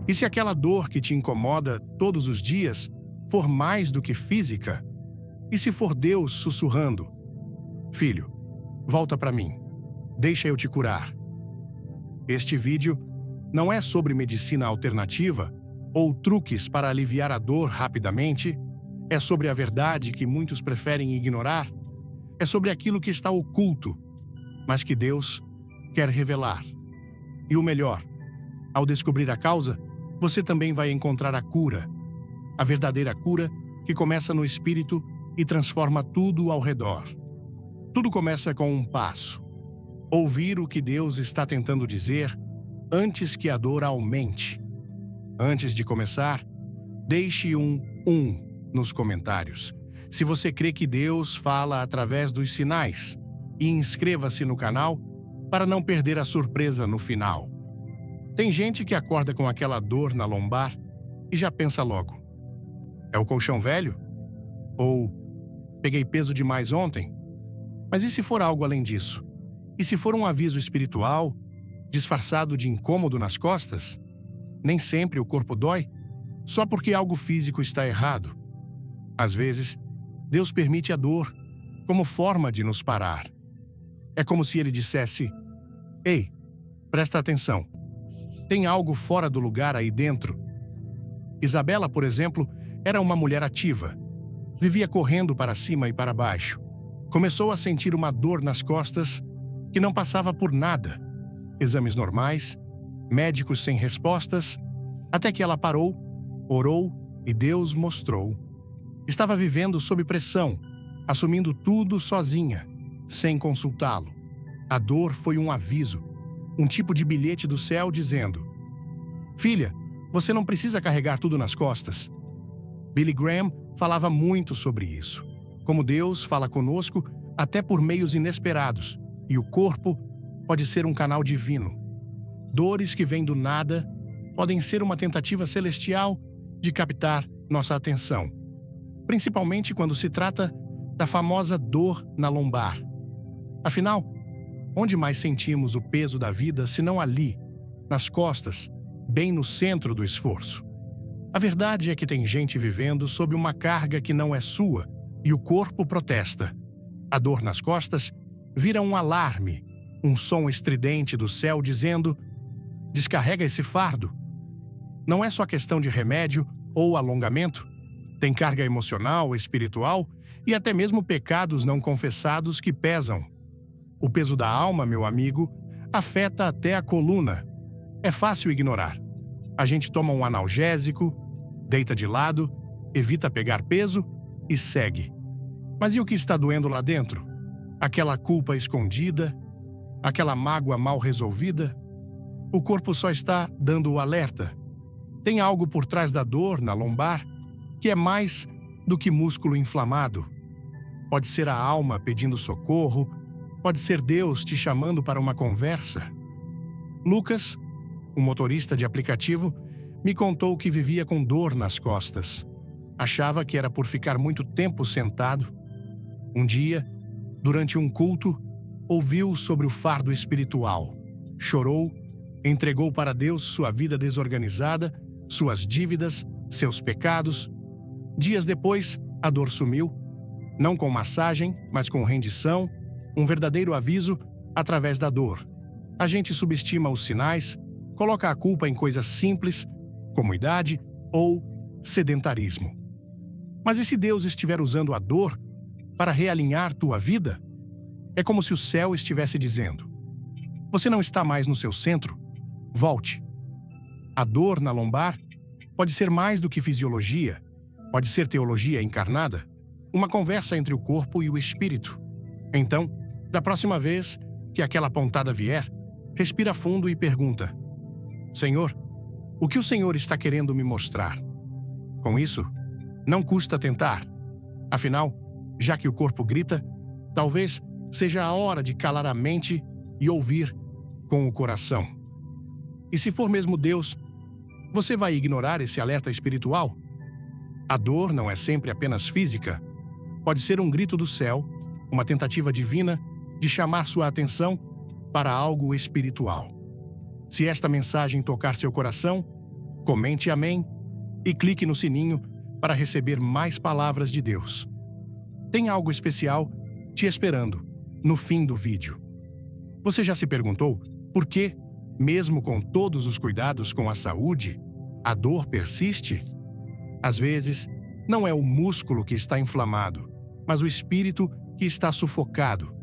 E se aquela dor que te incomoda todos os dias for mais do que física? E se for Deus sussurrando: "Filho, volta para mim, deixa eu te curar"? Este vídeo não é sobre medicina alternativa ou truques para aliviar a dor rapidamente. É sobre a verdade que muitos preferem ignorar. É sobre aquilo que está oculto, mas que Deus quer revelar. E o melhor, ao descobrir a causa, você também vai encontrar a cura. A verdadeira cura que começa no espírito e transforma tudo ao redor. Tudo começa com um passo: ouvir o que Deus está tentando dizer antes que a dor aumente. Antes de começar, deixe um nos comentários se você crê que Deus fala através dos sinais, e inscreva-se no canal para não perder a surpresa no final. Tem gente que acorda com aquela dor na lombar e já pensa logo: é o colchão velho? Ou peguei peso demais ontem? Mas e se for algo além disso? E se for um aviso espiritual, disfarçado de incômodo nas costas? Nem sempre o corpo dói, só porque algo físico está errado. Às vezes, Deus permite a dor como forma de nos parar. É como se Ele dissesse: "Ei, presta atenção. Tem algo fora do lugar aí dentro." Isabela, por exemplo, era uma mulher ativa. Vivia correndo para cima e para baixo. Começou a sentir uma dor nas costas que não passava por nada. Exames normais, médicos sem respostas, até que ela parou, orou e Deus mostrou. Estava vivendo sob pressão, assumindo tudo sozinha, sem consultá-lo. A dor foi um aviso, um tipo de bilhete do céu dizendo: "Filha, você não precisa carregar tudo nas costas." Billy Graham falava muito sobre isso, como Deus fala conosco até por meios inesperados, e o corpo pode ser um canal divino. Dores que vêm do nada podem ser uma tentativa celestial de captar nossa atenção, principalmente quando se trata da famosa dor na lombar. Afinal, onde mais sentimos o peso da vida senão ali, nas costas, bem no centro do esforço? A verdade é que tem gente vivendo sob uma carga que não é sua e o corpo protesta. A dor nas costas vira um alarme, um som estridente do céu dizendo: "Descarrega esse fardo." Não é só questão de remédio ou alongamento. Tem carga emocional, espiritual e até mesmo pecados não confessados que pesam. O peso da alma, meu amigo, afeta até a coluna. É fácil ignorar. A gente toma um analgésico, deita de lado, evita pegar peso e segue. Mas e o que está doendo lá dentro? Aquela culpa escondida? Aquela mágoa mal resolvida? O corpo só está dando o alerta. Tem algo por trás da dor na lombar que é mais do que músculo inflamado. Pode ser a alma pedindo socorro, pode ser Deus te chamando para uma conversa. Lucas, um motorista de aplicativo, me contou que vivia com dor nas costas. Achava que era por ficar muito tempo sentado. Um dia, durante um culto, ouviu sobre o fardo espiritual. Chorou, entregou para Deus sua vida desorganizada, suas dívidas, seus pecados. Dias depois, a dor sumiu, não com massagem, mas com rendição, um verdadeiro aviso através da dor. A gente subestima os sinais, coloca a culpa em coisas simples, como idade ou sedentarismo. Mas e se Deus estiver usando a dor para realinhar tua vida? É como se o céu estivesse dizendo: "Você não está mais no seu centro? Volte." A dor na lombar pode ser mais do que fisiologia, pode ser teologia encarnada, uma conversa entre o corpo e o espírito. Então, da próxima vez que aquela pontada vier, respira fundo e pergunta: "Senhor, o que o Senhor está querendo me mostrar?" Com isso, não custa tentar. Afinal, já que o corpo grita, talvez seja a hora de calar a mente e ouvir com o coração. E se for mesmo Deus, você vai ignorar esse alerta espiritual? A dor não é sempre apenas física. Pode ser um grito do céu, uma tentativa divina de chamar sua atenção para algo espiritual. Se esta mensagem tocar seu coração, comente amém e clique no sininho para receber mais palavras de Deus. Tem algo especial te esperando no fim do vídeo. Você já se perguntou por que, mesmo com todos os cuidados com a saúde, a dor persiste? Às vezes, não é o músculo que está inflamado, mas o espírito que está sufocado.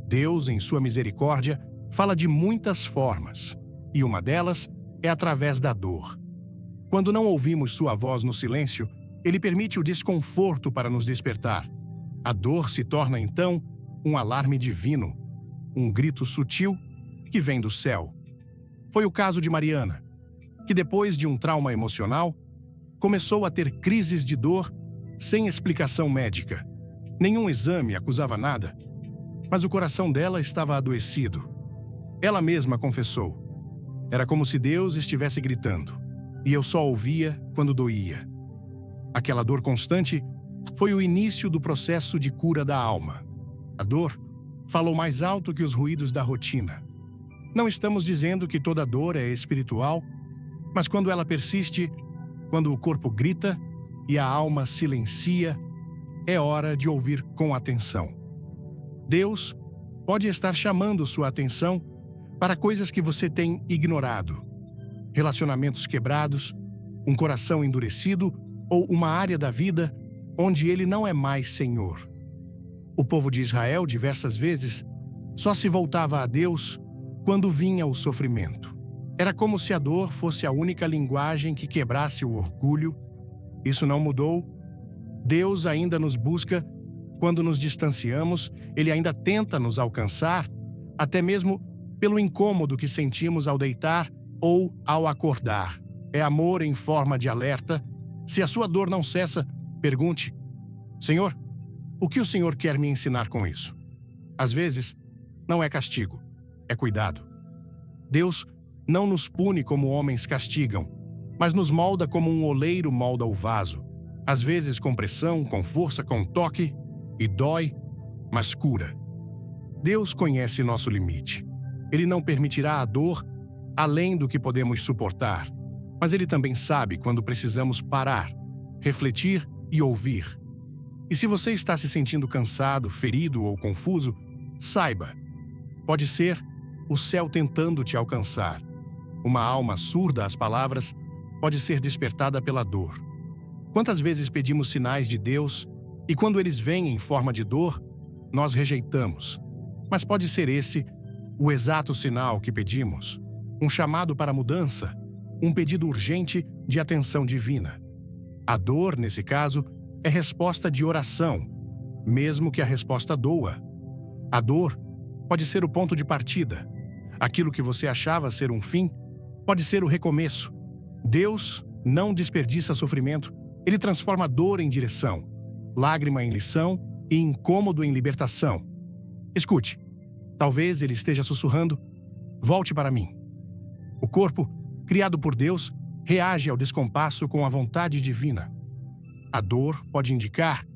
Deus, em sua misericórdia, fala de muitas formas, e uma delas é através da dor. Quando não ouvimos sua voz no silêncio, ele permite o desconforto para nos despertar. A dor se torna, então, um alarme divino, um grito sutil que vem do céu. Foi o caso de Mariana, que depois de um trauma emocional, começou a ter crises de dor sem explicação médica. Nenhum exame acusava nada, mas o coração dela estava adoecido. Ela mesma confessou: era como se Deus estivesse gritando, e eu só ouvia quando doía. Aquela dor constante foi o início do processo de cura da alma. A dor falou mais alto que os ruídos da rotina. Não estamos dizendo que toda dor é espiritual, mas quando ela persiste, quando o corpo grita e a alma silencia, é hora de ouvir com atenção. Deus pode estar chamando sua atenção para coisas que você tem ignorado. Relacionamentos quebrados, um coração endurecido ou uma área da vida onde ele não é mais Senhor. O povo de Israel, diversas vezes, só se voltava a Deus quando vinha o sofrimento. Era como se a dor fosse a única linguagem que quebrasse o orgulho. Isso não mudou. Deus ainda nos busca quando nos distanciamos, ele ainda tenta nos alcançar, até mesmo pelo incômodo que sentimos ao deitar ou ao acordar. É amor em forma de alerta. Se a sua dor não cessa, pergunte: Senhor, o que o Senhor quer me ensinar com isso? Às vezes, não é castigo, é cuidado. Deus não nos pune como homens castigam, mas nos molda como um oleiro molda o vaso. Às vezes com pressão, com força, com toque, e dói, mas cura. Deus conhece nosso limite. Ele não permitirá a dor além do que podemos suportar, mas Ele também sabe quando precisamos parar, refletir e ouvir. E se você está se sentindo cansado, ferido ou confuso, saiba, pode ser o céu tentando te alcançar. Uma alma surda às palavras pode ser despertada pela dor. Quantas vezes pedimos sinais de Deus e quando eles vêm em forma de dor, nós rejeitamos. Mas pode ser esse o exato sinal que pedimos, um chamado para mudança, um pedido urgente de atenção divina. A dor, nesse caso, é resposta de oração, mesmo que a resposta doa. A dor pode ser o ponto de partida. Aquilo que você achava ser um fim pode ser o recomeço. Deus não desperdiça sofrimento, Ele transforma dor em direção, lágrima em lição e incômodo em libertação. Escute, talvez Ele esteja sussurrando: volte para mim. O corpo, criado por Deus, reage ao descompasso com a vontade divina. A dor pode indicar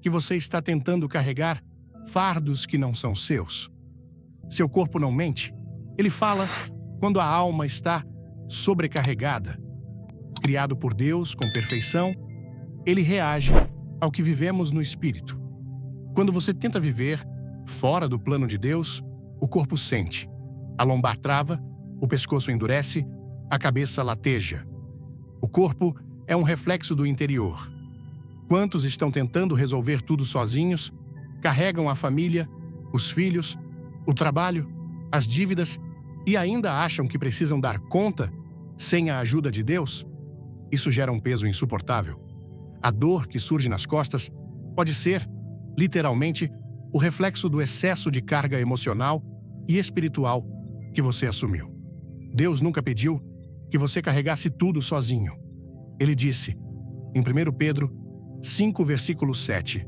que você está tentando carregar fardos que não são seus. Seu corpo não mente, ele fala quando a alma está sobrecarregada. Criado por Deus com perfeição, ele reage ao que vivemos no espírito. Quando você tenta viver fora do plano de Deus, o corpo sente. A lombar trava, o pescoço endurece, a cabeça lateja. O corpo é um reflexo do interior. Quantos estão tentando resolver tudo sozinhos, carregam a família, os filhos, o trabalho, as dívidas e ainda acham que precisam dar conta sem a ajuda de Deus? Isso gera um peso insuportável. A dor que surge nas costas pode ser, literalmente, o reflexo do excesso de carga emocional e espiritual que você assumiu. Deus nunca pediu que você carregasse tudo sozinho. Ele disse, em 1 Pedro 5, versículo 7,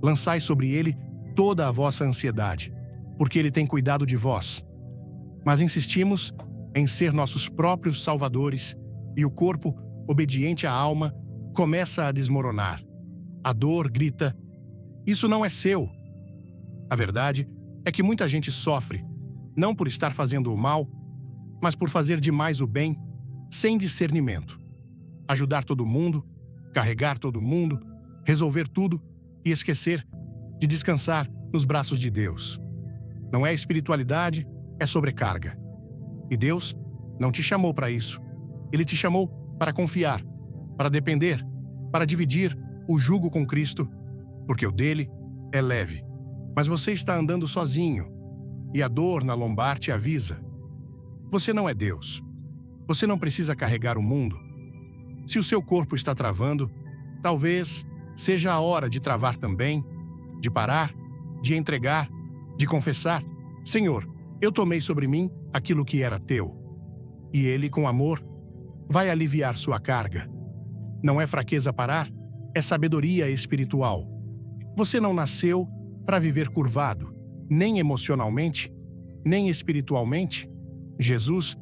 lançai sobre ele toda a vossa ansiedade, porque ele tem cuidado de vós. Mas insistimos em ser nossos próprios salvadores e o corpo, obediente à alma, começa a desmoronar. A dor grita, isso não é seu. A verdade é que muita gente sofre, não por estar fazendo o mal, mas por fazer demais o bem, sem discernimento. ajudar todo mundo, carregar todo mundo, resolver tudo e esquecer de descansar nos braços de Deus. Não é espiritualidade, é sobrecarga. E Deus não te chamou para isso. Ele te chamou para confiar, para depender, para dividir o jugo com Cristo, porque o dele é leve. Mas você está andando sozinho e a dor na lombar te avisa. Você não é Deus. Você não precisa carregar o mundo. Se o seu corpo está travando, talvez seja a hora de travar também, de parar, de entregar, de confessar: Senhor, eu tomei sobre mim aquilo que era teu. E Ele, com amor, vai aliviar sua carga. Não é fraqueza parar, é sabedoria espiritual. Você não nasceu para viver curvado, nem emocionalmente, nem espiritualmente. Jesus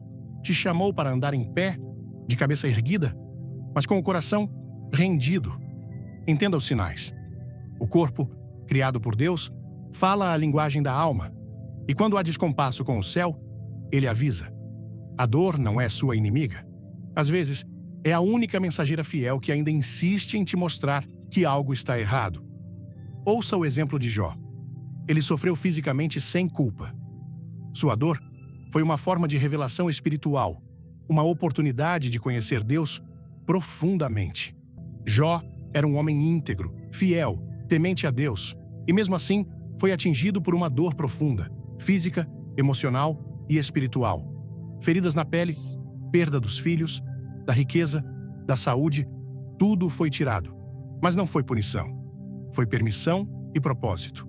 te chamou para andar em pé, de cabeça erguida, mas com o coração rendido. Entenda os sinais. O corpo, criado por Deus, fala a linguagem da alma. E quando há descompasso com o céu, ele avisa. A dor não é sua inimiga. Às vezes, é a única mensageira fiel que ainda insiste em te mostrar que algo está errado. Ouça o exemplo de Jó. Ele sofreu fisicamente sem culpa. Sua dor foi uma forma de revelação espiritual, uma oportunidade de conhecer Deus profundamente. Jó era um homem íntegro, fiel, temente a Deus, e mesmo assim foi atingido por uma dor profunda, física, emocional e espiritual. Feridas na pele, perda dos filhos, da riqueza, da saúde, tudo foi tirado. Mas não foi punição. Foi permissão e propósito.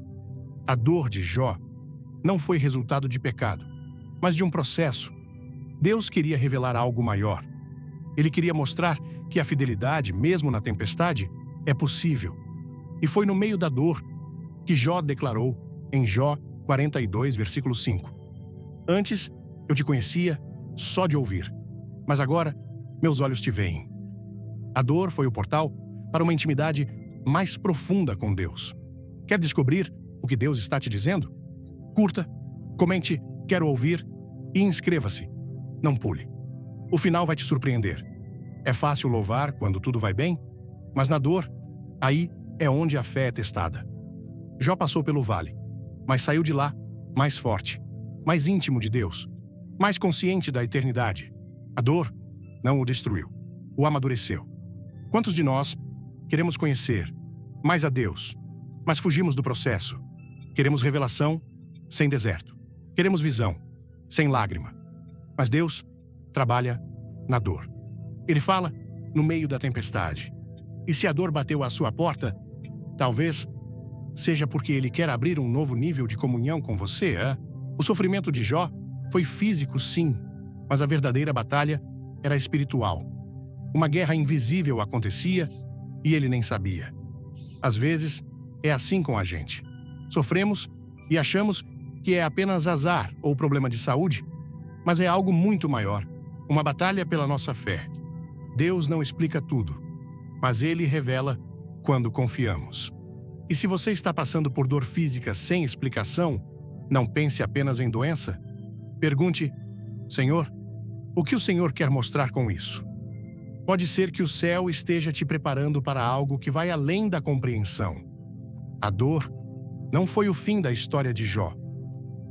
A dor de Jó não foi resultado de pecado, mas de um processo. Deus queria revelar algo maior. Ele queria mostrar que a fidelidade, mesmo na tempestade, é possível. E foi no meio da dor que Jó declarou em Jó 42, versículo 5. Antes, eu te conhecia só de ouvir, mas agora meus olhos te veem. A dor foi o portal para uma intimidade mais profunda com Deus. Quer descobrir o que Deus está te dizendo? Curta, comente, quero ouvir e inscreva-se. Não pule. O final vai te surpreender. É fácil louvar quando tudo vai bem, mas na dor, aí é onde a fé é testada. Jó passou pelo vale, mas saiu de lá mais forte, mais íntimo de Deus, mais consciente da eternidade. A dor não o destruiu, o amadureceu. Quantos de nós queremos conhecer mais a Deus, mas fugimos do processo? Queremos revelação sem deserto. Queremos visão sem lágrima. Mas Deus trabalha na dor. Ele fala no meio da tempestade. E se a dor bateu à sua porta, talvez seja porque Ele quer abrir um novo nível de comunhão com você, é? O sofrimento de Jó foi físico, sim, mas a verdadeira batalha era espiritual. Uma guerra invisível acontecia e ele nem sabia. Às vezes, é assim com a gente. Sofremos e achamos que é apenas azar ou problema de saúde, mas é algo muito maior, uma batalha pela nossa fé. Deus não explica tudo, mas Ele revela quando confiamos. E se você está passando por dor física sem explicação, não pense apenas em doença. Pergunte: Senhor, o que o Senhor quer mostrar com isso? Pode ser que o céu esteja te preparando para algo que vai além da compreensão. A dor não foi o fim da história de Jó.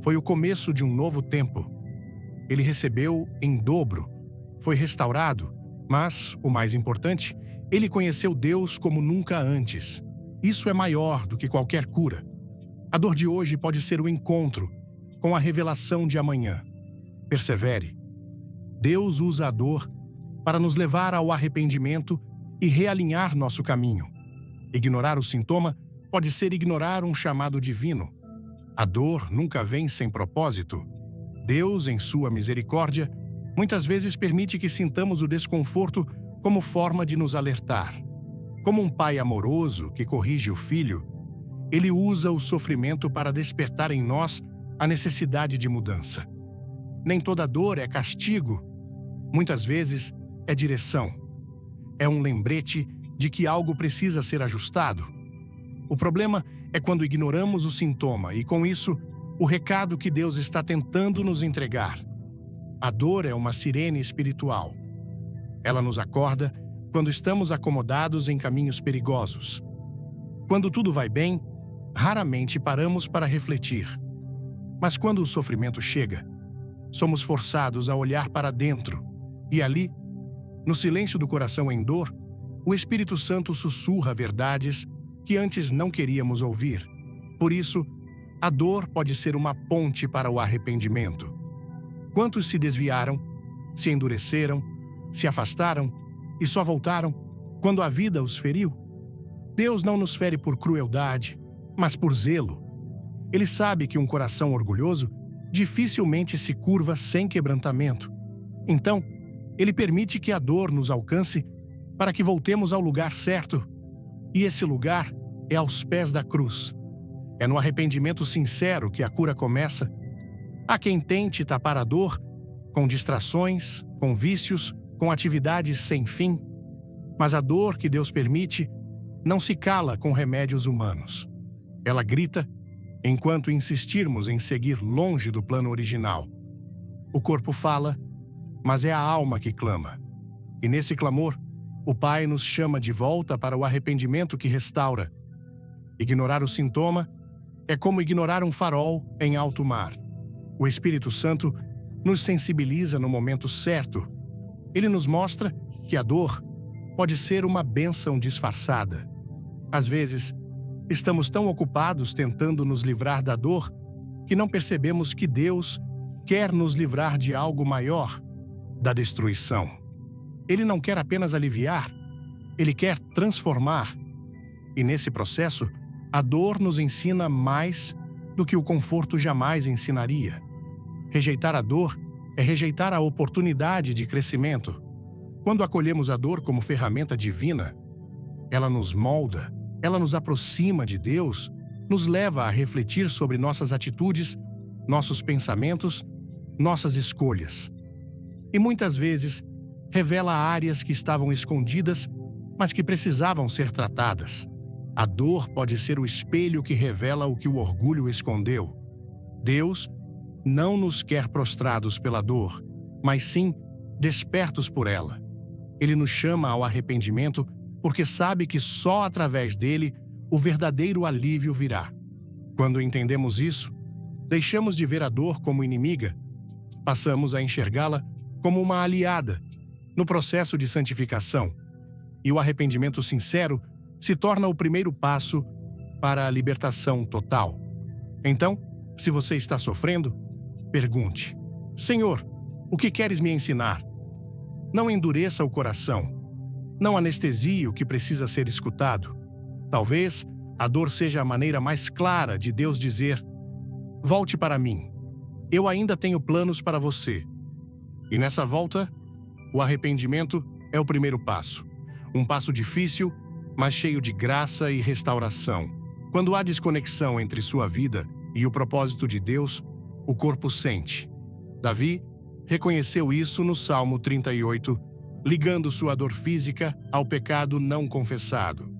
Foi o começo de um novo tempo. Ele recebeu em dobro, foi restaurado, mas, o mais importante, ele conheceu Deus como nunca antes. Isso é maior do que qualquer cura. A dor de hoje pode ser o encontro com a revelação de amanhã. Persevere. Deus usa a dor para nos levar ao arrependimento e realinhar nosso caminho. Ignorar o sintoma pode ser ignorar um chamado divino. A dor nunca vem sem propósito. Deus, em sua misericórdia, muitas vezes permite que sintamos o desconforto como forma de nos alertar. Como um pai amoroso que corrige o filho, ele usa o sofrimento para despertar em nós a necessidade de mudança. Nem toda dor é castigo. Muitas vezes é direção. É um lembrete de que algo precisa ser ajustado. O problema é quando ignoramos o sintoma e, com isso, o recado que Deus está tentando nos entregar. A dor é uma sirene espiritual. Ela nos acorda quando estamos acomodados em caminhos perigosos. Quando tudo vai bem, raramente paramos para refletir. Mas quando o sofrimento chega, somos forçados a olhar para dentro, e ali, no silêncio do coração em dor, o Espírito Santo sussurra verdades que antes não queríamos ouvir. Por isso, a dor pode ser uma ponte para o arrependimento. Quantos se desviaram, se endureceram, se afastaram e só voltaram quando a vida os feriu? Deus não nos fere por crueldade, mas por zelo. Ele sabe que um coração orgulhoso dificilmente se curva sem quebrantamento. Então, Ele permite que a dor nos alcance para que voltemos ao lugar certo. E esse lugar é aos pés da cruz. É no arrependimento sincero que a cura começa. Há quem tente tapar a dor com distrações, com vícios, com atividades sem fim. Mas a dor que Deus permite não se cala com remédios humanos. Ela grita enquanto insistirmos em seguir longe do plano original. O corpo fala, mas é a alma que clama. E nesse clamor, o Pai nos chama de volta para o arrependimento que restaura. Ignorar o sintoma é como ignorar um farol em alto mar. O Espírito Santo nos sensibiliza no momento certo. Ele nos mostra que a dor pode ser uma bênção disfarçada. Às vezes, estamos tão ocupados tentando nos livrar da dor que não percebemos que Deus quer nos livrar de algo maior, da destruição. Ele não quer apenas aliviar, Ele quer transformar. E nesse processo, a dor nos ensina mais do que o conforto jamais ensinaria. Rejeitar a dor é rejeitar a oportunidade de crescimento. Quando acolhemos a dor como ferramenta divina, ela nos molda, ela nos aproxima de Deus, nos leva a refletir sobre nossas atitudes, nossos pensamentos, nossas escolhas. E muitas vezes, revela áreas que estavam escondidas, mas que precisavam ser tratadas. A dor pode ser o espelho que revela o que o orgulho escondeu. Deus não nos quer prostrados pela dor, mas sim despertos por ela. Ele nos chama ao arrependimento porque sabe que só através dele o verdadeiro alívio virá. Quando entendemos isso, deixamos de ver a dor como inimiga, passamos a enxergá-la como uma aliada no processo de santificação. E o arrependimento sincero se torna o primeiro passo para a libertação total. Então, se você está sofrendo, pergunte: Senhor, o que queres me ensinar? Não endureça o coração. Não anestesie o que precisa ser escutado. Talvez a dor seja a maneira mais clara de Deus dizer: volte para mim. Eu ainda tenho planos para você. E nessa volta, o arrependimento é o primeiro passo. Um passo difícil, mas cheio de graça e restauração. Quando há desconexão entre sua vida e o propósito de Deus, o corpo sente. Davi reconheceu isso no Salmo 38, ligando sua dor física ao pecado não confessado.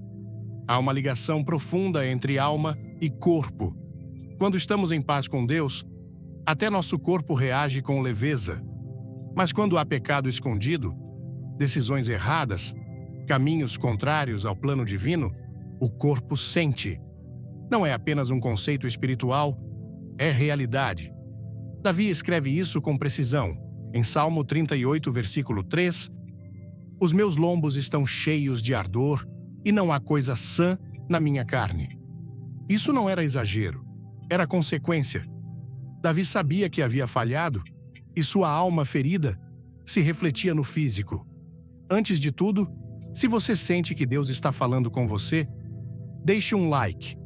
Há uma ligação profunda entre alma e corpo. Quando estamos em paz com Deus, até nosso corpo reage com leveza. Mas quando há pecado escondido, decisões erradas, caminhos contrários ao plano divino, o corpo sente. Não é apenas um conceito espiritual, é realidade. Davi escreve isso com precisão. Em Salmo 38, versículo 3, os meus lombos estão cheios de ardor e não há coisa sã na minha carne. Isso não era exagero, era consequência. Davi sabia que havia falhado e sua alma ferida se refletia no físico. Antes de tudo, se você sente que Deus está falando com você, deixe um like,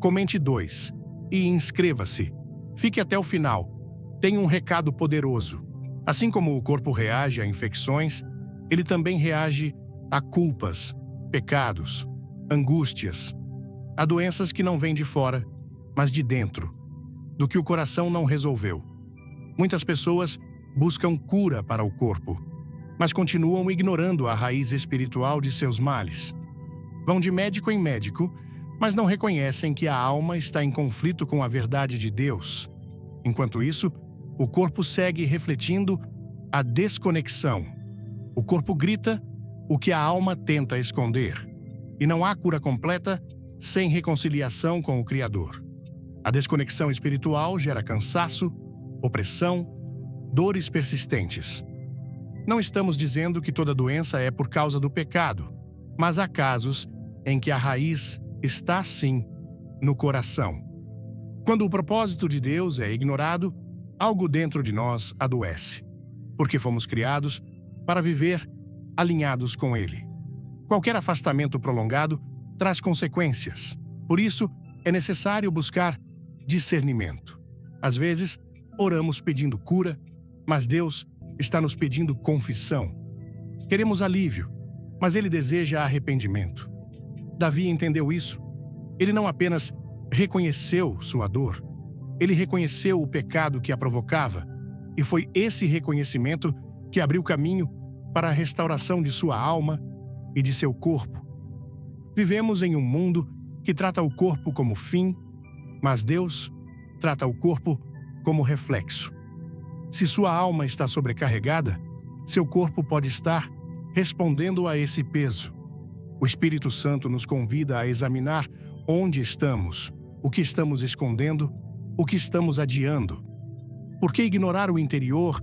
comente 2 e inscreva-se. Fique até o final. Tem um recado poderoso. Assim como o corpo reage a infecções, ele também reage a culpas, pecados, angústias, a doenças que não vêm de fora, mas de dentro, do que o coração não resolveu. Muitas pessoas buscam cura para o corpo, mas continuam ignorando a raiz espiritual de seus males. Vão de médico em médico, mas não reconhecem que a alma está em conflito com a verdade de Deus. Enquanto isso, o corpo segue refletindo a desconexão. O corpo grita, o que a alma tenta esconder, e não há cura completa sem reconciliação com o Criador. A desconexão espiritual gera cansaço, opressão, dores persistentes. Não estamos dizendo que toda doença é por causa do pecado, mas há casos em que a raiz está, sim, no coração. Quando o propósito de Deus é ignorado, algo dentro de nós adoece, porque fomos criados para viver alinhados com Ele. Qualquer afastamento prolongado traz consequências. Por isso, é necessário buscar discernimento. Às vezes, oramos pedindo cura, mas Deus está nos pedindo confissão. Queremos alívio, mas Ele deseja arrependimento. Davi entendeu isso. Ele não apenas reconheceu sua dor, ele reconheceu o pecado que a provocava, e foi esse reconhecimento que abriu caminho para a restauração de sua alma e de seu corpo. Vivemos em um mundo que trata o corpo como fim, mas Deus trata o corpo como reflexo. Se sua alma está sobrecarregada, seu corpo pode estar respondendo a esse peso. O Espírito Santo nos convida a examinar onde estamos, o que estamos escondendo, o que estamos adiando. Porque ignorar o interior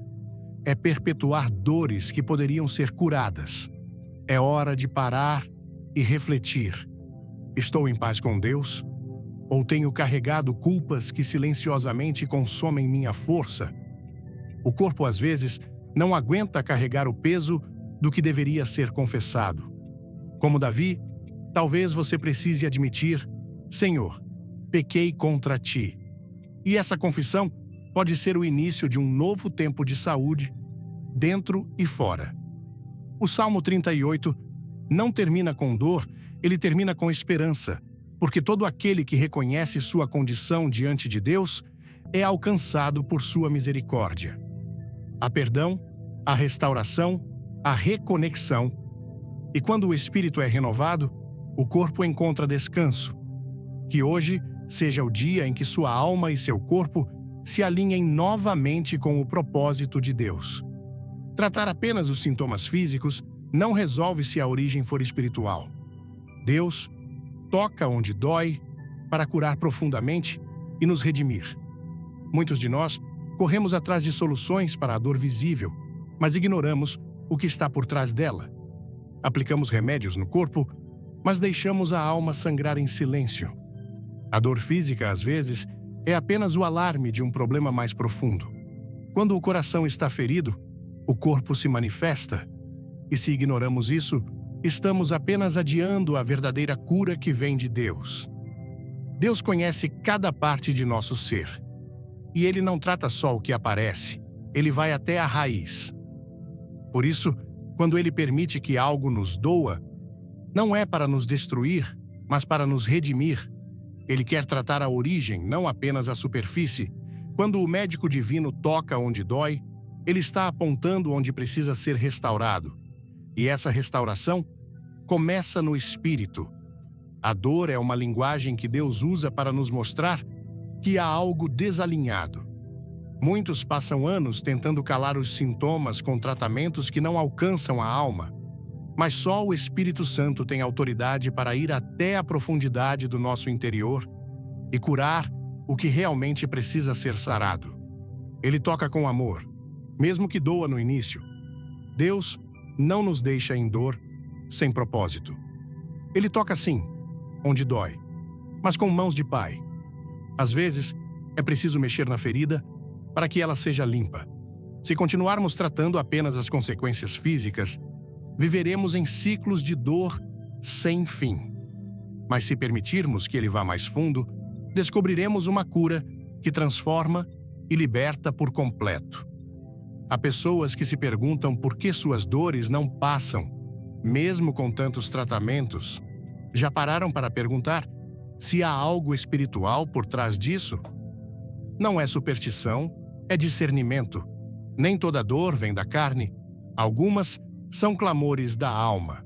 é perpetuar dores que poderiam ser curadas. É hora de parar e refletir. Estou em paz com Deus? Ou tenho carregado culpas que silenciosamente consomem minha força? O corpo, às vezes, não aguenta carregar o peso do que deveria ser confessado. Como Davi, talvez você precise admitir: Senhor, pequei contra ti. E essa confissão pode ser o início de um novo tempo de saúde, dentro e fora. O Salmo 38 não termina com dor, ele termina com esperança, porque todo aquele que reconhece sua condição diante de Deus é alcançado por sua misericórdia. Há perdão, há restauração, há reconexão. E quando o espírito é renovado, o corpo encontra descanso. Que hoje seja o dia em que sua alma e seu corpo se alinhem novamente com o propósito de Deus. Tratar apenas os sintomas físicos não resolve se a origem for espiritual. Deus toca onde dói para curar profundamente e nos redimir. Muitos de nós corremos atrás de soluções para a dor visível, mas ignoramos o que está por trás dela. Aplicamos remédios no corpo, mas deixamos a alma sangrar em silêncio. A dor física, às vezes, é apenas o alarme de um problema mais profundo. Quando o coração está ferido, o corpo se manifesta, e se ignoramos isso, estamos apenas adiando a verdadeira cura que vem de Deus. Deus conhece cada parte de nosso ser. E Ele não trata só o que aparece, Ele vai até a raiz. Por isso, quando Ele permite que algo nos doa, não é para nos destruir, mas para nos redimir. Ele quer tratar a origem, não apenas a superfície. Quando o médico divino toca onde dói, ele está apontando onde precisa ser restaurado. E essa restauração começa no espírito. A dor é uma linguagem que Deus usa para nos mostrar que há algo desalinhado. Muitos passam anos tentando calar os sintomas com tratamentos que não alcançam a alma, mas só o Espírito Santo tem autoridade para ir até a profundidade do nosso interior e curar o que realmente precisa ser sarado. Ele toca com amor, mesmo que doa no início. Deus não nos deixa em dor sem propósito. Ele toca sim, onde dói, mas com mãos de pai. Às vezes, é preciso mexer na ferida para que ela seja limpa. Se continuarmos tratando apenas as consequências físicas, viveremos em ciclos de dor sem fim. Mas se permitirmos que ele vá mais fundo, descobriremos uma cura que transforma e liberta por completo. Há pessoas que se perguntam por que suas dores não passam, mesmo com tantos tratamentos. Já pararam para perguntar se há algo espiritual por trás disso? Não é superstição, é discernimento. Nem toda dor vem da carne. Algumas são clamores da alma.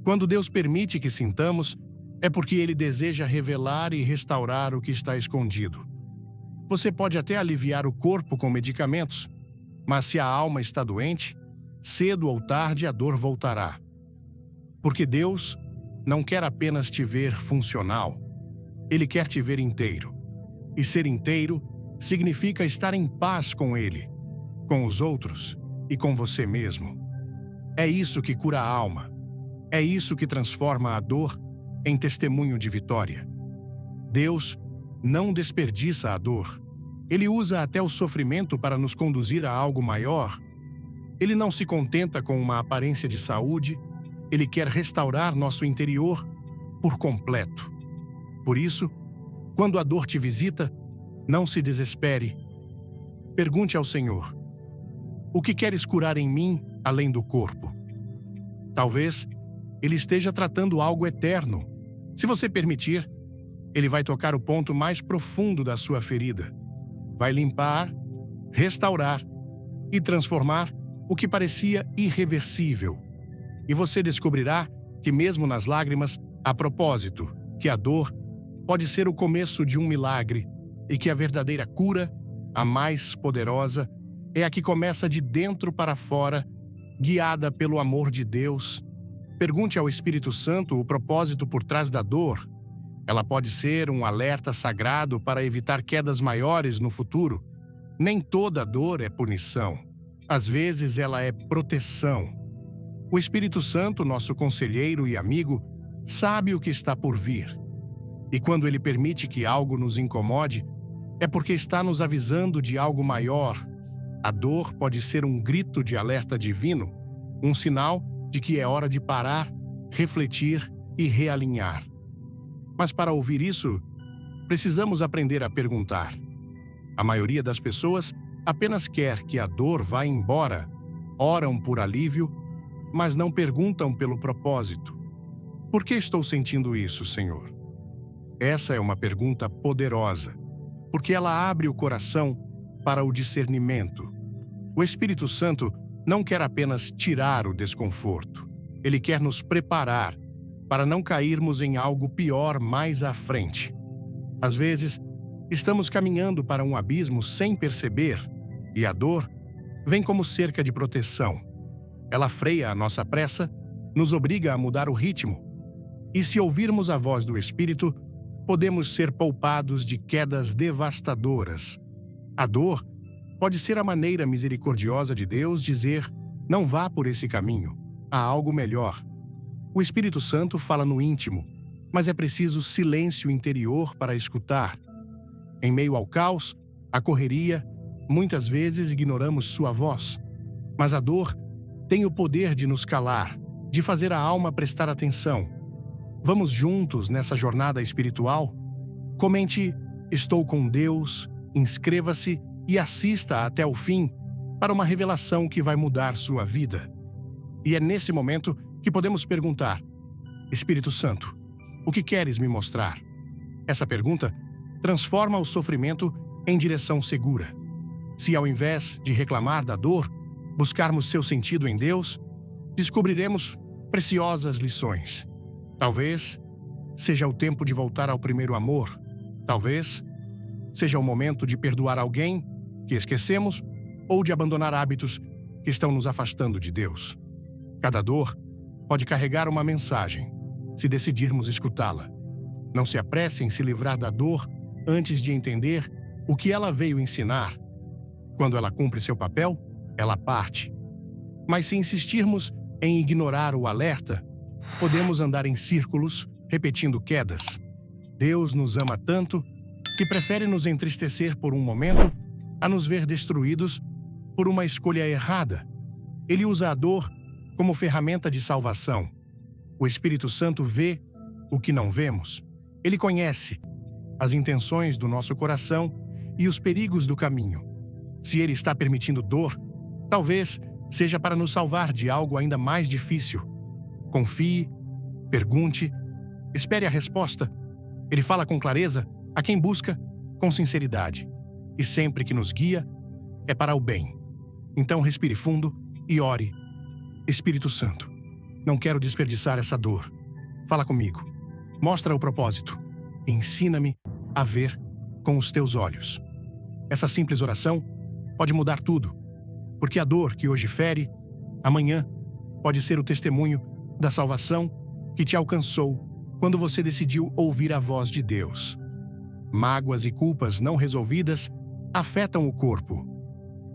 Quando Deus permite que sintamos, é porque Ele deseja revelar e restaurar o que está escondido. Você pode até aliviar o corpo com medicamentos, mas se a alma está doente, cedo ou tarde a dor voltará. Porque Deus não quer apenas te ver funcional, Ele quer te ver inteiro. E ser inteiro significa estar em paz com Ele, com os outros e com você mesmo. É isso que cura a alma. É isso que transforma a dor em testemunho de vitória. Deus não desperdiça a dor. Ele usa até o sofrimento para nos conduzir a algo maior. Ele não se contenta com uma aparência de saúde. Ele quer restaurar nosso interior por completo. Por isso, quando a dor te visita, não se desespere. Pergunte ao Senhor: o que queres curar em mim além do corpo? Talvez Ele esteja tratando algo eterno. Se você permitir, Ele vai tocar o ponto mais profundo da sua ferida. Vai limpar, restaurar e transformar o que parecia irreversível. E você descobrirá que mesmo nas lágrimas, há propósito, que a dor pode ser o começo de um milagre e que a verdadeira cura, a mais poderosa, é a que começa de dentro para fora, guiada pelo amor de Deus. Pergunte ao Espírito Santo o propósito por trás da dor. Ela pode ser um alerta sagrado para evitar quedas maiores no futuro. Nem toda dor é punição. Às vezes ela é proteção. O Espírito Santo, nosso conselheiro e amigo, sabe o que está por vir. E quando ele permite que algo nos incomode, é porque está nos avisando de algo maior. A dor pode ser um grito de alerta divino, um sinal de que é hora de parar, refletir e realinhar. Mas para ouvir isso, precisamos aprender a perguntar. A maioria das pessoas apenas quer que a dor vá embora, oram por alívio, mas não perguntam pelo propósito. Por que estou sentindo isso, Senhor? Essa é uma pergunta poderosa, porque ela abre o coração para o discernimento. O Espírito Santo não quer apenas tirar o desconforto. Ele quer nos preparar para não cairmos em algo pior mais à frente. Às vezes, estamos caminhando para um abismo sem perceber, e a dor vem como cerca de proteção. Ela freia a nossa pressa, nos obriga a mudar o ritmo. E se ouvirmos a voz do Espírito, podemos ser poupados de quedas devastadoras. A dor pode ser a maneira misericordiosa de Deus dizer: não vá por esse caminho, há algo melhor. O Espírito Santo fala no íntimo, mas é preciso silêncio interior para escutar. Em meio ao caos, à correria, muitas vezes ignoramos sua voz. Mas a dor tem o poder de nos calar, de fazer a alma prestar atenção. Vamos juntos nessa jornada espiritual? Comente "Estou com Deus", inscreva-se e assista até o fim para uma revelação que vai mudar sua vida. E é nesse momento que podemos perguntar: Espírito Santo, o que queres me mostrar? Essa pergunta transforma o sofrimento em direção segura. Se ao invés de reclamar da dor, buscarmos seu sentido em Deus, descobriremos preciosas lições. Talvez seja o tempo de voltar ao primeiro amor. Talvez seja o momento de perdoar alguém que esquecemos ou de abandonar hábitos que estão nos afastando de Deus. Cada dor pode carregar uma mensagem, se decidirmos escutá-la. Não se apresse em se livrar da dor antes de entender o que ela veio ensinar. Quando ela cumpre seu papel, ela parte. Mas se insistirmos em ignorar o alerta, podemos andar em círculos, repetindo quedas. Deus nos ama tanto que prefere nos entristecer por um momento a nos ver destruídos por uma escolha errada. Ele usa a dor como ferramenta de salvação. O Espírito Santo vê o que não vemos. Ele conhece as intenções do nosso coração e os perigos do caminho. Se ele está permitindo dor, talvez seja para nos salvar de algo ainda mais difícil. Confie, pergunte, espere a resposta. Ele fala com clareza a quem busca com sinceridade. E sempre que nos guia, é para o bem. Então respire fundo e ore. Espírito Santo, não quero desperdiçar essa dor. Fala comigo. Mostra o propósito. Ensina-me a ver com os teus olhos. Essa simples oração pode mudar tudo, porque a dor que hoje fere, amanhã pode ser o testemunho da salvação que te alcançou quando você decidiu ouvir a voz de Deus. Mágoas e culpas não resolvidas afetam o corpo.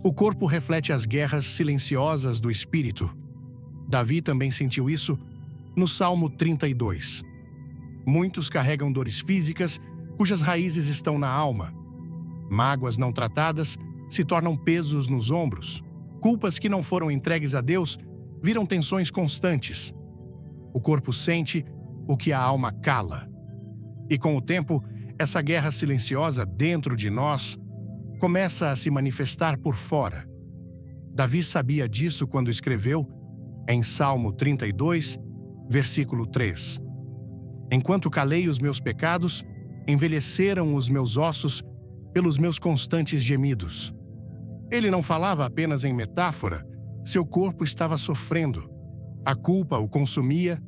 O corpo reflete as guerras silenciosas do espírito. Davi também sentiu isso no Salmo 32. Muitos carregam dores físicas cujas raízes estão na alma. Mágoas não tratadas se tornam pesos nos ombros. Culpas que não foram entregues a Deus viram tensões constantes. O corpo sente o que a alma cala. E com o tempo, essa guerra silenciosa dentro de nós começa a se manifestar por fora. Davi sabia disso quando escreveu em Salmo 32, versículo 3. Enquanto calei os meus pecados, envelheceram os meus ossos pelos meus constantes gemidos. Ele não falava apenas em metáfora, seu corpo estava sofrendo. A culpa o consumia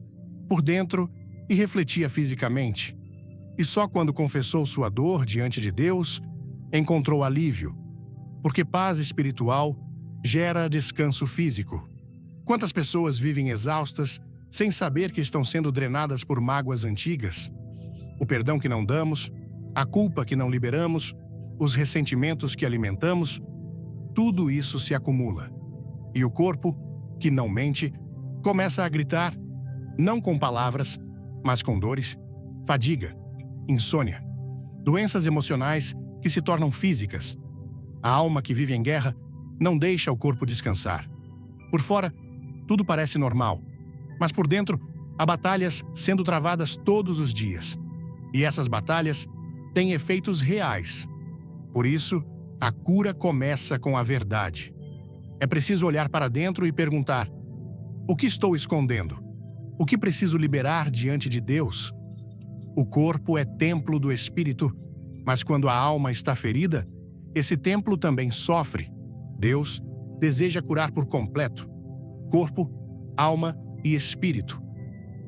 por dentro e refletia fisicamente. E só quando confessou sua dor diante de Deus, encontrou alívio, porque paz espiritual gera descanso físico. Quantas pessoas vivem exaustas sem saber que estão sendo drenadas por mágoas antigas? O perdão que não damos, a culpa que não liberamos, os ressentimentos que alimentamos, tudo isso se acumula. E o corpo, que não mente, começa a gritar, não com palavras, mas com dores, fadiga, insônia, doenças emocionais que se tornam físicas. A alma que vive em guerra não deixa o corpo descansar. Por fora, tudo parece normal, mas por dentro, há batalhas sendo travadas todos os dias. E essas batalhas têm efeitos reais. Por isso, a cura começa com a verdade. É preciso olhar para dentro e perguntar: o que estou escondendo? O que preciso liberar diante de Deus? O corpo é templo do Espírito, mas quando a alma está ferida, esse templo também sofre. Deus deseja curar por completo, corpo, alma e espírito.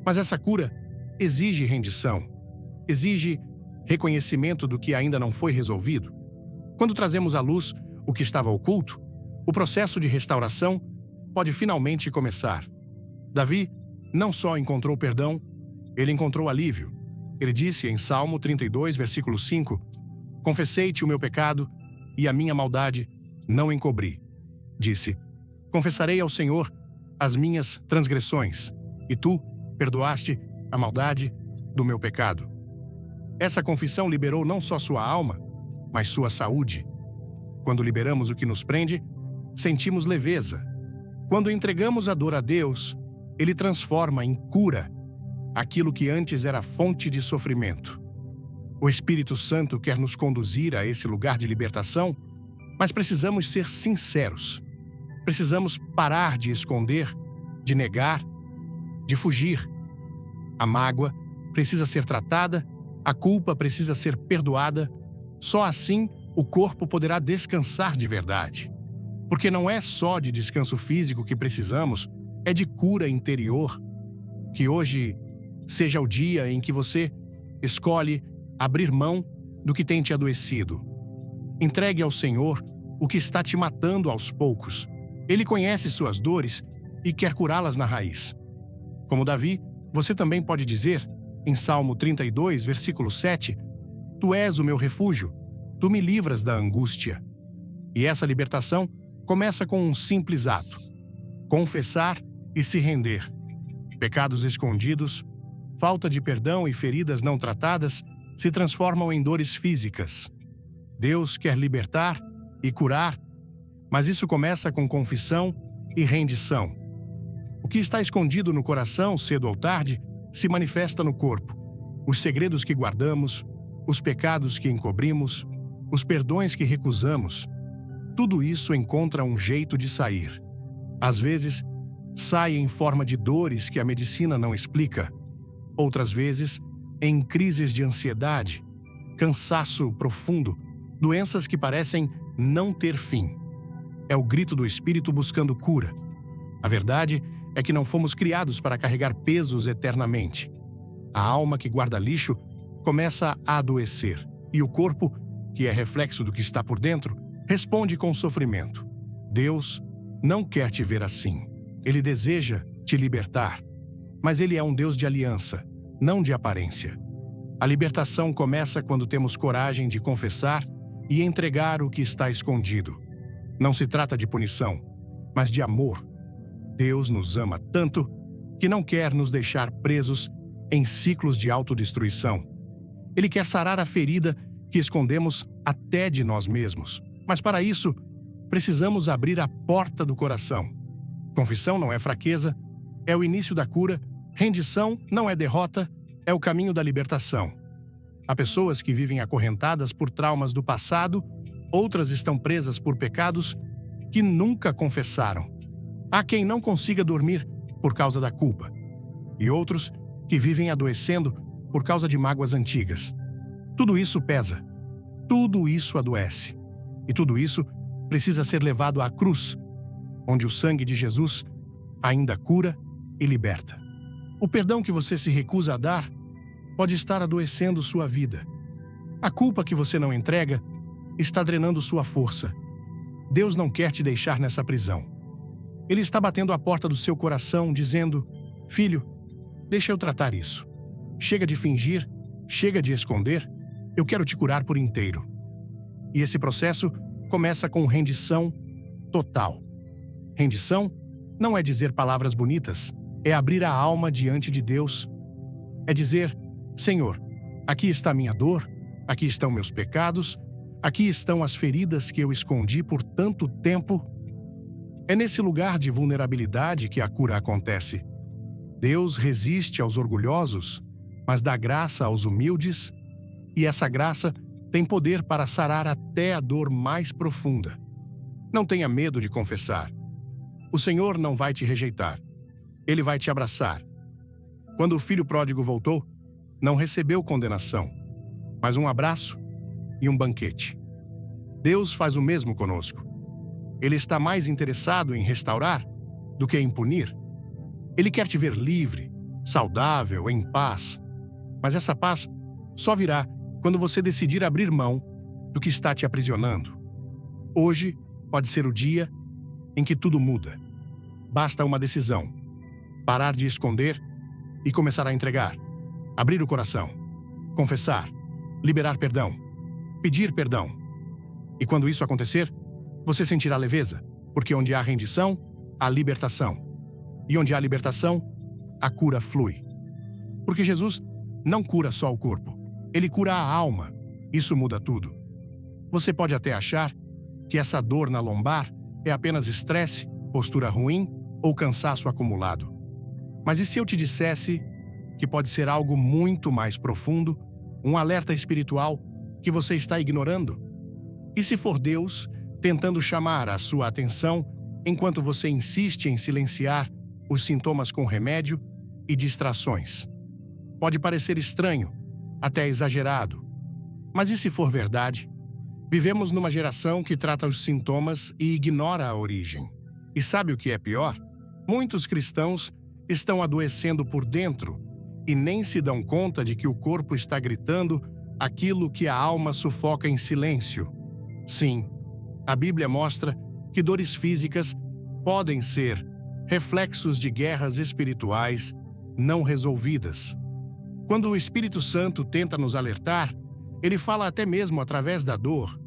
Mas essa cura exige rendição, exige reconhecimento do que ainda não foi resolvido. Quando trazemos à luz o que estava oculto, o processo de restauração pode finalmente começar. Davi não só encontrou perdão, ele encontrou alívio. Ele disse em Salmo 32, versículo 5, confessei-te o meu pecado e a minha maldade não encobri. Disse, confessarei ao Senhor as minhas transgressões, e tu perdoaste a maldade do meu pecado. Essa confissão liberou não só sua alma, mas sua saúde. Quando liberamos o que nos prende, sentimos leveza. Quando entregamos a dor a Deus, Ele transforma em cura aquilo que antes era fonte de sofrimento. O Espírito Santo quer nos conduzir a esse lugar de libertação, mas precisamos ser sinceros. Precisamos parar de esconder, de negar, de fugir. A mágoa precisa ser tratada, a culpa precisa ser perdoada. Só assim o corpo poderá descansar de verdade. Porque não é só de descanso físico que precisamos, é de cura interior. Que hoje seja o dia em que você escolhe abrir mão do que tem te adoecido. Entregue ao Senhor o que está te matando aos poucos. Ele conhece suas dores e quer curá-las na raiz. Como Davi, você também pode dizer, em Salmo 32, versículo 7, Tu és o meu refúgio, tu me livras da angústia. E essa libertação começa com um simples ato: confessar e se render. Pecados escondidos, falta de perdão e feridas não tratadas se transformam em dores físicas. Deus quer libertar e curar, mas isso começa com confissão e rendição. O que está escondido no coração, cedo ou tarde, se manifesta no corpo. Os segredos que guardamos, os pecados que encobrimos, os perdões que recusamos, tudo isso encontra um jeito de sair. Às vezes, sai em forma de dores que a medicina não explica. Outras vezes, em crises de ansiedade, cansaço profundo, doenças que parecem não ter fim. É o grito do espírito buscando cura. A verdade é que não fomos criados para carregar pesos eternamente. A alma que guarda lixo começa a adoecer, e o corpo, que é reflexo do que está por dentro, responde com sofrimento. Deus não quer te ver assim. Ele deseja te libertar. Mas Ele é um Deus de aliança, não de aparência. A libertação começa quando temos coragem de confessar e entregar o que está escondido. Não se trata de punição, mas de amor. Deus nos ama tanto que não quer nos deixar presos em ciclos de autodestruição. Ele quer sarar a ferida que escondemos até de nós mesmos. Mas para isso, precisamos abrir a porta do coração. Confissão não é fraqueza, é o início da cura. Rendição não é derrota, é o caminho da libertação. Há pessoas que vivem acorrentadas por traumas do passado, outras estão presas por pecados que nunca confessaram. Há quem não consiga dormir por causa da culpa, e outros que vivem adoecendo por causa de mágoas antigas. Tudo isso pesa, tudo isso adoece, e tudo isso precisa ser levado à cruz, onde o sangue de Jesus ainda cura e liberta. O perdão que você se recusa a dar pode estar adoecendo sua vida. A culpa que você não entrega está drenando sua força. Deus não quer te deixar nessa prisão. Ele está batendo a porta do seu coração, dizendo: Filho, deixa eu tratar isso. Chega de fingir, chega de esconder, eu quero te curar por inteiro. E esse processo começa com rendição total. Rendição não é dizer palavras bonitas, é abrir a alma diante de Deus. É dizer: Senhor, aqui está minha dor, aqui estão meus pecados, aqui estão as feridas que eu escondi por tanto tempo. É nesse lugar de vulnerabilidade que a cura acontece. Deus resiste aos orgulhosos, mas dá graça aos humildes, e essa graça tem poder para sarar até a dor mais profunda. Não tenha medo de confessar. O Senhor não vai te rejeitar. Ele vai te abraçar. Quando o filho pródigo voltou, não recebeu condenação, mas um abraço e um banquete. Deus faz o mesmo conosco. Ele está mais interessado em restaurar do que em punir. Ele quer te ver livre, saudável, em paz. Mas essa paz só virá quando você decidir abrir mão do que está te aprisionando. Hoje pode ser o dia em que tudo muda. Basta uma decisão: parar de esconder e começar a entregar. Abrir o coração, confessar, liberar perdão, pedir perdão. E quando isso acontecer, você sentirá leveza, porque onde há rendição, há libertação. E onde há libertação, a cura flui. Porque Jesus não cura só o corpo, ele cura a alma. Isso muda tudo. Você pode até achar que essa dor na lombar é apenas estresse, postura ruim ou cansaço acumulado. Mas e se eu te dissesse que pode ser algo muito mais profundo, um alerta espiritual que você está ignorando? E se for Deus tentando chamar a sua atenção enquanto você insiste em silenciar os sintomas com remédio e distrações? Pode parecer estranho, até exagerado. Mas e se for verdade? Vivemos numa geração que trata os sintomas e ignora a origem. E sabe o que é pior? Muitos cristãos estão adoecendo por dentro e nem se dão conta de que o corpo está gritando aquilo que a alma sufoca em silêncio. Sim, a Bíblia mostra que dores físicas podem ser reflexos de guerras espirituais não resolvidas. Quando o Espírito Santo tenta nos alertar, ele fala até mesmo através da dor.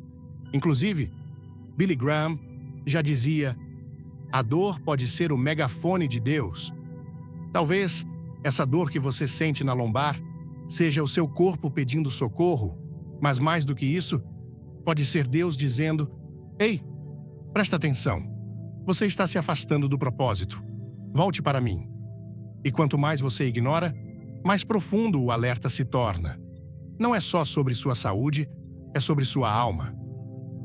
Inclusive, Billy Graham já dizia: a dor pode ser o megafone de Deus. Talvez essa dor que você sente na lombar seja o seu corpo pedindo socorro, mas mais do que isso, pode ser Deus dizendo: Ei, presta atenção. Você está se afastando do propósito. Volte para mim. E quanto mais você ignora, mais profundo o alerta se torna. Não é só sobre sua saúde, é sobre sua alma.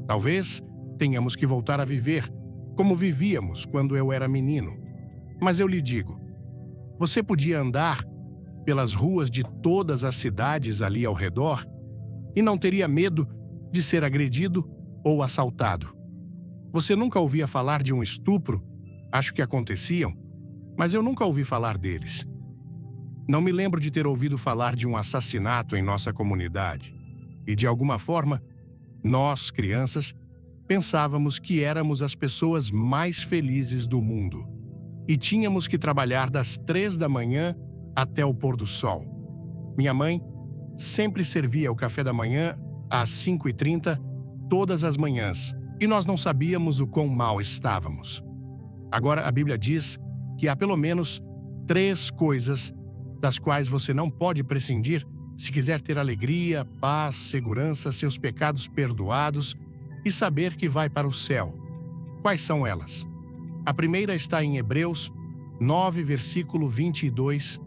Talvez tenhamos que voltar a viver como vivíamos quando eu era menino. Mas eu lhe digo, você podia andar pelas ruas de todas as cidades ali ao redor e não teria medo de ser agredido ou assaltado. Você nunca ouvia falar de um estupro? Acho que aconteciam, mas eu nunca ouvi falar deles. Não me lembro de ter ouvido falar de um assassinato em nossa comunidade. E, de alguma forma, nós, crianças, pensávamos que éramos as pessoas mais felizes do mundo. e tínhamos que trabalhar das 3 da manhã até o pôr do sol. Minha mãe sempre servia o café da manhã às 5h30 todas as manhãs, e nós não sabíamos o quão mal estávamos. Agora a Bíblia diz que há pelo menos 3 coisas das quais você não pode prescindir se quiser ter alegria, paz, segurança, seus pecados perdoados e saber que vai para o céu. Quais são elas? A primeira está em Hebreus 9, versículo 22.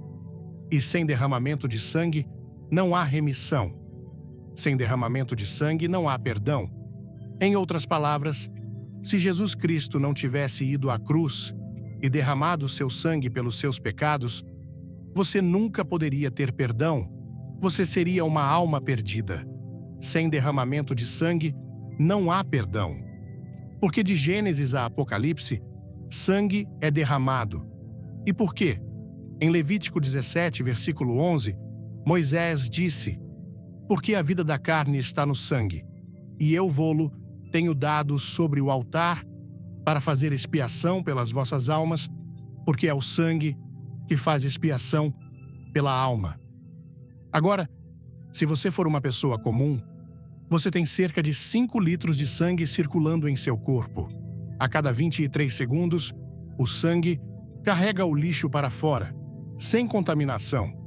E sem derramamento de sangue não há remissão. Sem derramamento de sangue não há perdão. Em outras palavras, se Jesus Cristo não tivesse ido à cruz e derramado seu sangue pelos seus pecados, você nunca poderia ter perdão. Você seria uma alma perdida. Sem derramamento de sangue, não há perdão. Porque de Gênesis a Apocalipse, sangue é derramado. E por quê? Em Levítico 17, versículo 11, Moisés disse: porque a vida da carne está no sangue, e eu vô-lo tenho dado sobre o altar para fazer expiação pelas vossas almas, porque é o sangue que faz expiação pela alma. Agora, se você for uma pessoa comum, você tem cerca de 5 litros de sangue circulando em seu corpo. A cada 23 segundos, o sangue carrega o lixo para fora, sem contaminação.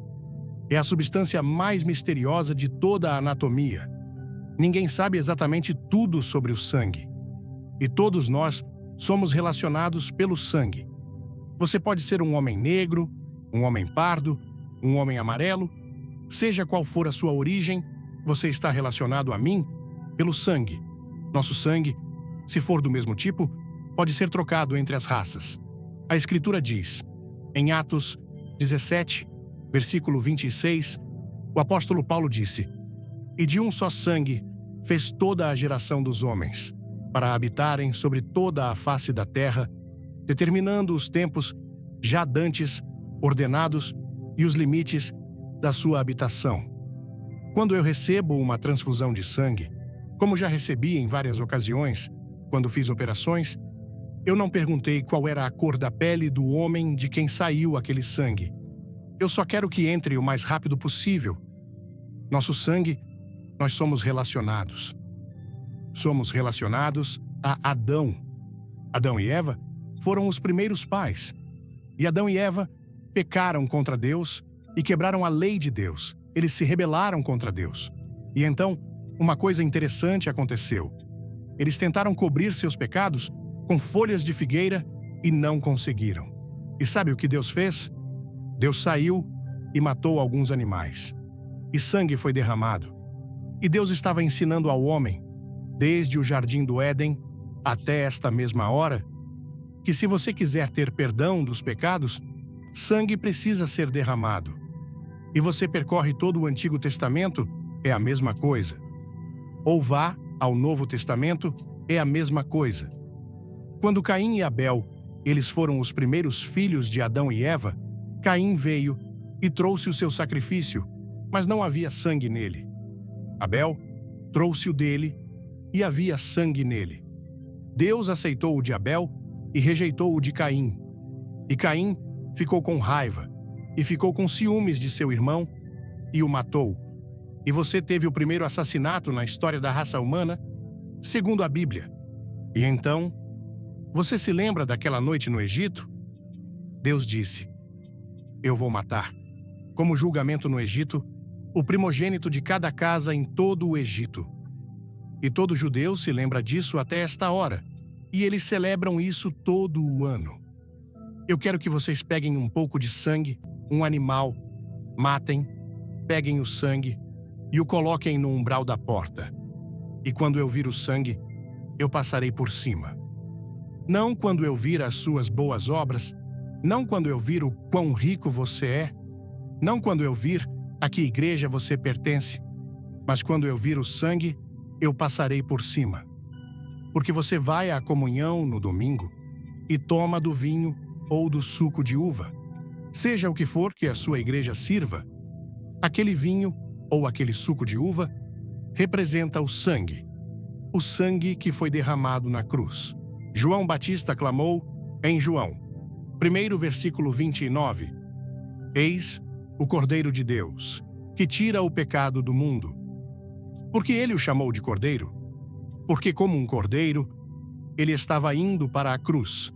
É a substância mais misteriosa de toda a anatomia. Ninguém sabe exatamente tudo sobre o sangue. E todos nós somos relacionados pelo sangue. Você pode ser um homem negro, um homem pardo, um homem amarelo. Seja qual for a sua origem, você está relacionado a mim pelo sangue. Nosso sangue, se for do mesmo tipo, pode ser trocado entre as raças. A Escritura diz, em Atos 17, versículo 26, o apóstolo Paulo disse: e de um só sangue fez toda a geração dos homens, para habitarem sobre toda a face da terra, determinando os tempos já dantes, ordenados e os limites da sua habitação. Quando eu recebo uma transfusão de sangue, como já recebi em várias ocasiões, quando fiz operações, eu não perguntei qual era a cor da pele do homem de quem saiu aquele sangue. Eu só quero que entre o mais rápido possível. Nosso sangue, nós somos relacionados. Somos relacionados a Adão. Adão e Eva foram os primeiros pais. E Adão e Eva pecaram contra Deus e quebraram a lei de Deus. Eles se rebelaram contra Deus. E então, uma coisa interessante aconteceu. Eles tentaram cobrir seus pecados com folhas de figueira e não conseguiram. E sabe o que Deus fez? Deus saiu e matou alguns animais. E sangue foi derramado. E Deus estava ensinando ao homem, desde o jardim do Éden até esta mesma hora, que se você quiser ter perdão dos pecados, sangue precisa ser derramado. E você percorre todo o Antigo Testamento, é a mesma coisa. Ou vá ao Novo Testamento, é a mesma coisa. Quando Caim e Abel, eles foram os primeiros filhos de Adão e Eva, Caim veio e trouxe o seu sacrifício, mas não havia sangue nele. Abel trouxe o dele e havia sangue nele. Deus aceitou o de Abel e rejeitou o de Caim. E Caim ficou com raiva e ficou com ciúmes de seu irmão e o matou. E você teve o primeiro assassinato na história da raça humana, segundo a Bíblia. E então, você se lembra daquela noite no Egito? Deus disse: eu vou matar, como julgamento no Egito, o primogênito de cada casa em todo o Egito. E todo judeu se lembra disso até esta hora, e eles celebram isso todo o ano. Eu quero que vocês peguem um pouco de sangue, um animal, matem, peguem o sangue e o coloquem no umbral da porta. E quando eu vir o sangue, eu passarei por cima. Não quando eu vir as suas boas obras, não quando eu vir o quão rico você é, não quando eu vir a que igreja você pertence, mas quando eu vir o sangue, eu passarei por cima. Porque você vai à comunhão no domingo e toma do vinho ou do suco de uva, seja o que for que a sua igreja sirva. Aquele vinho ou aquele suco de uva representa o sangue que foi derramado na cruz. João Batista clamou em João: Primeiro versículo 29. Eis o Cordeiro de Deus, que tira o pecado do mundo. Por que ele o chamou de Cordeiro? Porque, como um cordeiro, ele estava indo para a cruz.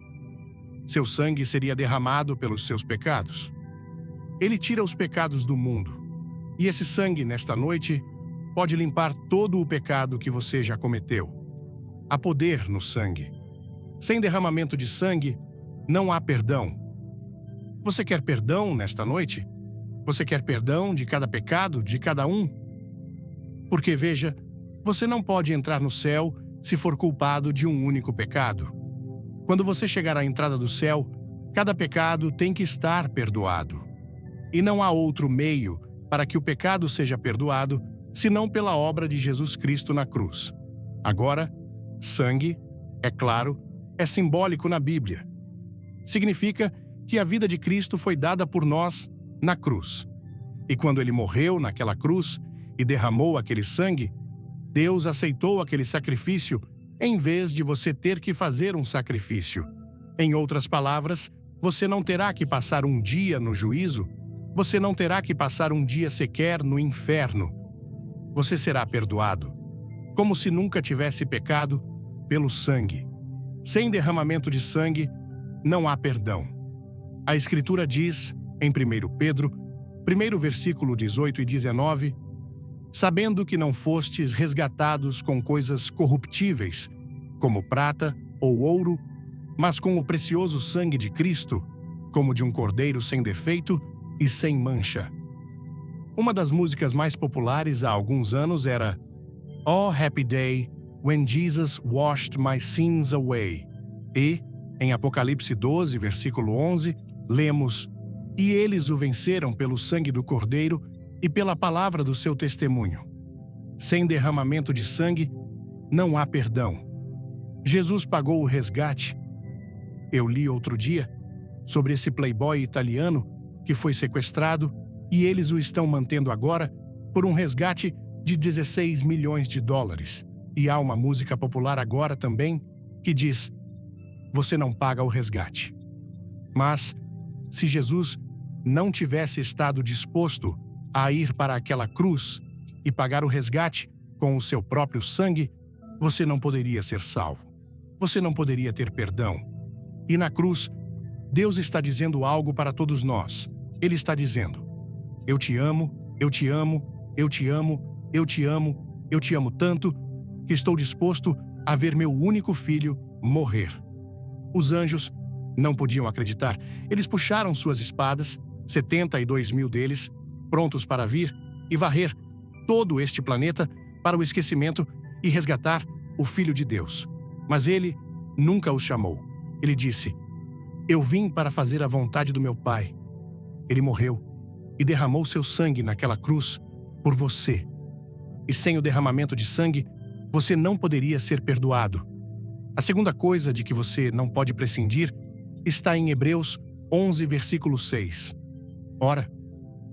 Seu sangue seria derramado pelos seus pecados. Ele tira os pecados do mundo. E esse sangue, nesta noite, pode limpar todo o pecado que você já cometeu. Há poder no sangue. Sem derramamento de sangue, não há perdão. Você quer perdão nesta noite? Você quer perdão de cada pecado, de cada um? Porque, veja, você não pode entrar no céu se for culpado de um único pecado. Quando você chegar à entrada do céu, cada pecado tem que estar perdoado. E não há outro meio para que o pecado seja perdoado, senão pela obra de Jesus Cristo na cruz. Agora, sangue, é claro, é simbólico na Bíblia. Significa que a vida de Cristo foi dada por nós na cruz. E quando ele morreu naquela cruz e derramou aquele sangue, Deus aceitou aquele sacrifício em vez de você ter que fazer um sacrifício. Em outras palavras, você não terá que passar um dia no juízo, você não terá que passar um dia sequer no inferno. Você será perdoado, como se nunca tivesse pecado, pelo sangue. Sem derramamento de sangue, não há perdão. A Escritura diz, em 1 Pedro, 1 versículo 18 e 19, sabendo que não fostes resgatados com coisas corruptíveis, como prata ou ouro, mas com o precioso sangue de Cristo, como de um cordeiro sem defeito e sem mancha. Uma das músicas mais populares há alguns anos era Oh Happy Day, When Jesus Washed My Sins Away. E, em Apocalipse 12, versículo 11, lemos E eles o venceram pelo sangue do Cordeiro e pela palavra do seu testemunho. Sem derramamento de sangue, não há perdão. Jesus pagou o resgate. Eu li outro dia sobre esse playboy italiano que foi sequestrado e eles o estão mantendo agora por um resgate de 16 milhões de dólares. E há uma música popular agora também que diz: você não paga o resgate. Mas, se Jesus não tivesse estado disposto a ir para aquela cruz e pagar o resgate com o seu próprio sangue, você não poderia ser salvo. Você não poderia ter perdão. E na cruz, Deus está dizendo algo para todos nós. Ele está dizendo: eu te amo, eu te amo, eu te amo, eu te amo, eu te amo tanto que estou disposto a ver meu único filho morrer. Os anjos não podiam acreditar. Eles puxaram suas espadas, 72 mil deles, prontos para vir e varrer todo este planeta para o esquecimento e resgatar o Filho de Deus. Mas ele nunca os chamou. Ele disse: eu vim para fazer a vontade do meu Pai. Ele morreu e derramou seu sangue naquela cruz por você. E sem o derramamento de sangue, você não poderia ser perdoado. A segunda coisa de que você não pode prescindir está em Hebreus 11, versículo 6. Ora,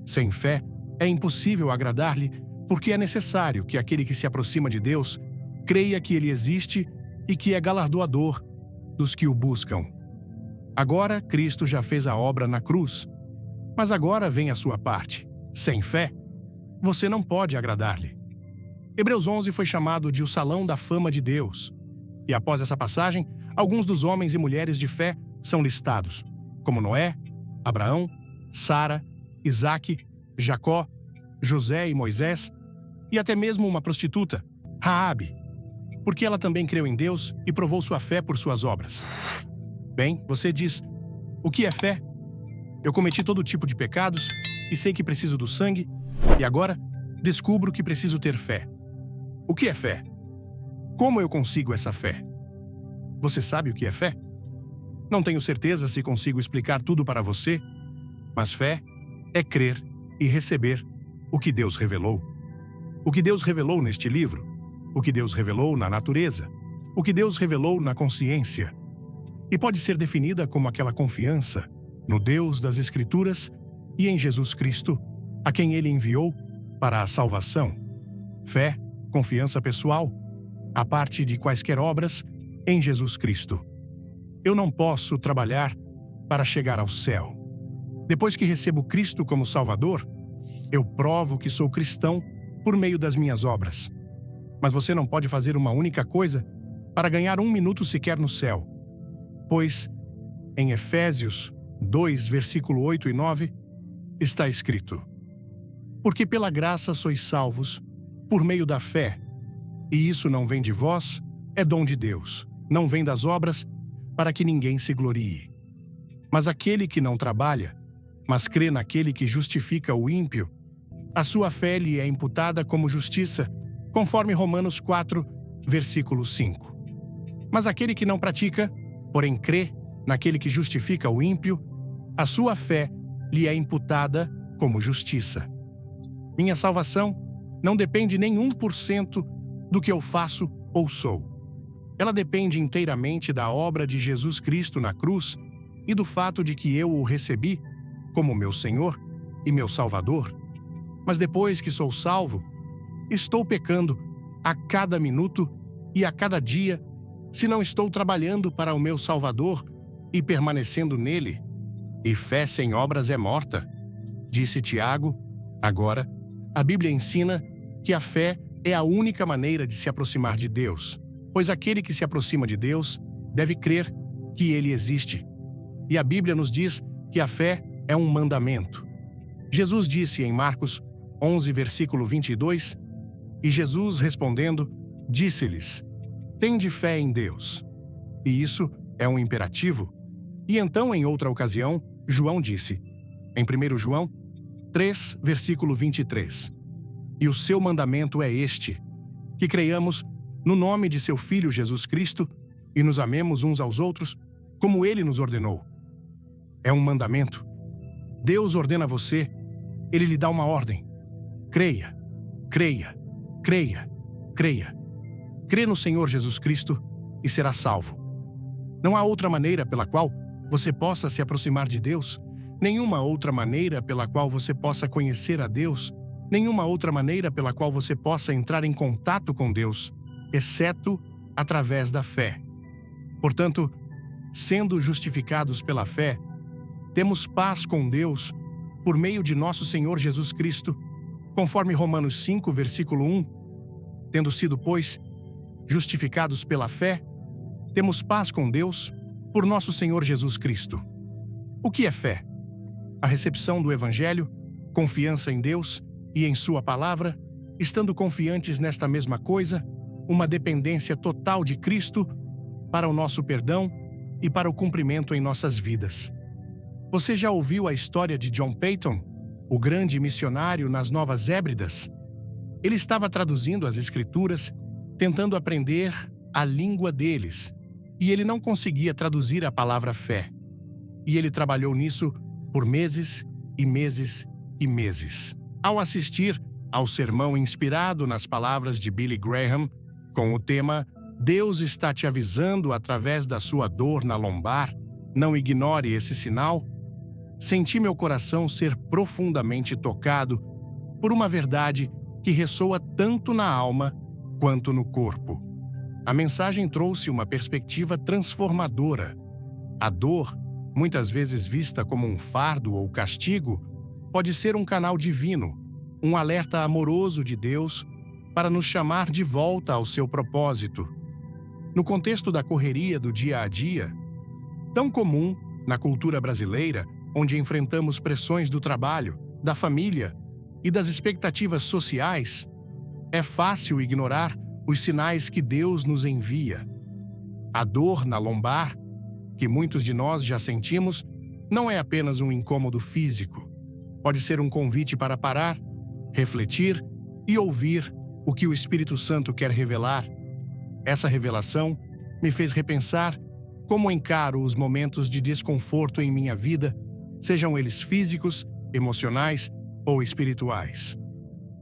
sem fé é impossível agradar-lhe, porque é necessário que aquele que se aproxima de Deus creia que ele existe e que é galardoador dos que o buscam. Agora, Cristo já fez a obra na cruz, mas agora vem a sua parte. Sem fé, você não pode agradar-lhe. Hebreus 11 foi chamado de o Salão da Fama de Deus. E após essa passagem, alguns dos homens e mulheres de fé são listados, como Noé, Abraão, Sara, Isaque, Jacó, José e Moisés, e até mesmo uma prostituta, Raabe, porque ela também creu em Deus e provou sua fé por suas obras. Bem, você diz: o que é fé? Eu cometi todo tipo de pecados e sei que preciso do sangue, e agora descubro que preciso ter fé. O que é fé? Como eu consigo essa fé? Você sabe o que é fé? Não tenho certeza se consigo explicar tudo para você, mas fé é crer e receber o que Deus revelou. O que Deus revelou neste livro, o que Deus revelou na natureza, o que Deus revelou na consciência. E pode ser definida como aquela confiança no Deus das Escrituras e em Jesus Cristo, a quem Ele enviou para a salvação. Fé, confiança pessoal, a parte de quaisquer obras, em Jesus Cristo. Eu não posso trabalhar para chegar ao céu. Depois que recebo Cristo como Salvador, eu provo que sou cristão por meio das minhas obras. Mas você não pode fazer uma única coisa para ganhar 1 minuto sequer no céu. Pois, em Efésios 2, versículo 8 e 9, está escrito: Porque pela graça sois salvos, por meio da fé, e isso não vem de vós, é dom de Deus, não vem das obras, para que ninguém se glorie. Mas aquele que não trabalha, mas crê naquele que justifica o ímpio, a sua fé lhe é imputada como justiça, conforme Romanos 4, versículo 5. Mas aquele que não pratica, porém crê naquele que justifica o ímpio, a sua fé lhe é imputada como justiça. Minha salvação não depende nem 1% do que eu faço ou sou. Ela depende inteiramente da obra de Jesus Cristo na cruz e do fato de que eu o recebi como meu Senhor e meu Salvador. Mas depois que sou salvo, estou pecando a cada minuto e a cada dia se não estou trabalhando para o meu Salvador e permanecendo nele. E fé sem obras é morta, disse Tiago. Agora, a Bíblia ensina que a fé é a única maneira de se aproximar de Deus, pois aquele que se aproxima de Deus deve crer que ele existe. E a Bíblia nos diz que a fé é um mandamento. Jesus disse em Marcos 11, versículo 22, e Jesus, respondendo, disse-lhes: Tende fé em Deus. E isso é um imperativo. E então, em outra ocasião, João disse, em 1 João 3, versículo 23, E o seu mandamento é este, que creiamos no nome de seu Filho Jesus Cristo e nos amemos uns aos outros, como ele nos ordenou. É um mandamento. Deus ordena você, ele lhe dá uma ordem. Creia, creia, creia, creia. Crê no Senhor Jesus Cristo e será salvo. Não há outra maneira pela qual você possa se aproximar de Deus, nenhuma outra maneira pela qual você possa conhecer a Deus, nenhuma outra maneira pela qual você possa entrar em contato com Deus, exceto através da fé. Portanto, sendo justificados pela fé, temos paz com Deus por meio de nosso Senhor Jesus Cristo, conforme Romanos 5, versículo 1. Tendo sido, pois, justificados pela fé, temos paz com Deus por nosso Senhor Jesus Cristo. O que é fé? A recepção do Evangelho, confiança em Deus e em Sua palavra, estando confiantes nesta mesma coisa, uma dependência total de Cristo para o nosso perdão e para o cumprimento em nossas vidas. Você já ouviu a história de John Paton, o grande missionário nas Novas Hébridas? Ele estava traduzindo as Escrituras, tentando aprender a língua deles, e ele não conseguia traduzir a palavra fé. E ele trabalhou nisso por meses e meses e meses. Ao assistir ao sermão inspirado nas palavras de Billy Graham, com o tema Deus está te avisando através da sua dor na lombar, não ignore esse sinal, senti meu coração ser profundamente tocado por uma verdade que ressoa tanto na alma quanto no corpo. A mensagem trouxe uma perspectiva transformadora. A dor, muitas vezes vista como um fardo ou castigo, pode ser um canal divino, um alerta amoroso de Deus para nos chamar de volta ao seu propósito. No contexto da correria do dia a dia, tão comum na cultura brasileira, onde enfrentamos pressões do trabalho, da família e das expectativas sociais, é fácil ignorar os sinais que Deus nos envia. A dor na lombar, que muitos de nós já sentimos, não é apenas um incômodo físico. Pode ser um convite para parar, refletir e ouvir o que o Espírito Santo quer revelar. Essa revelação me fez repensar como encaro os momentos de desconforto em minha vida, sejam eles físicos, emocionais ou espirituais.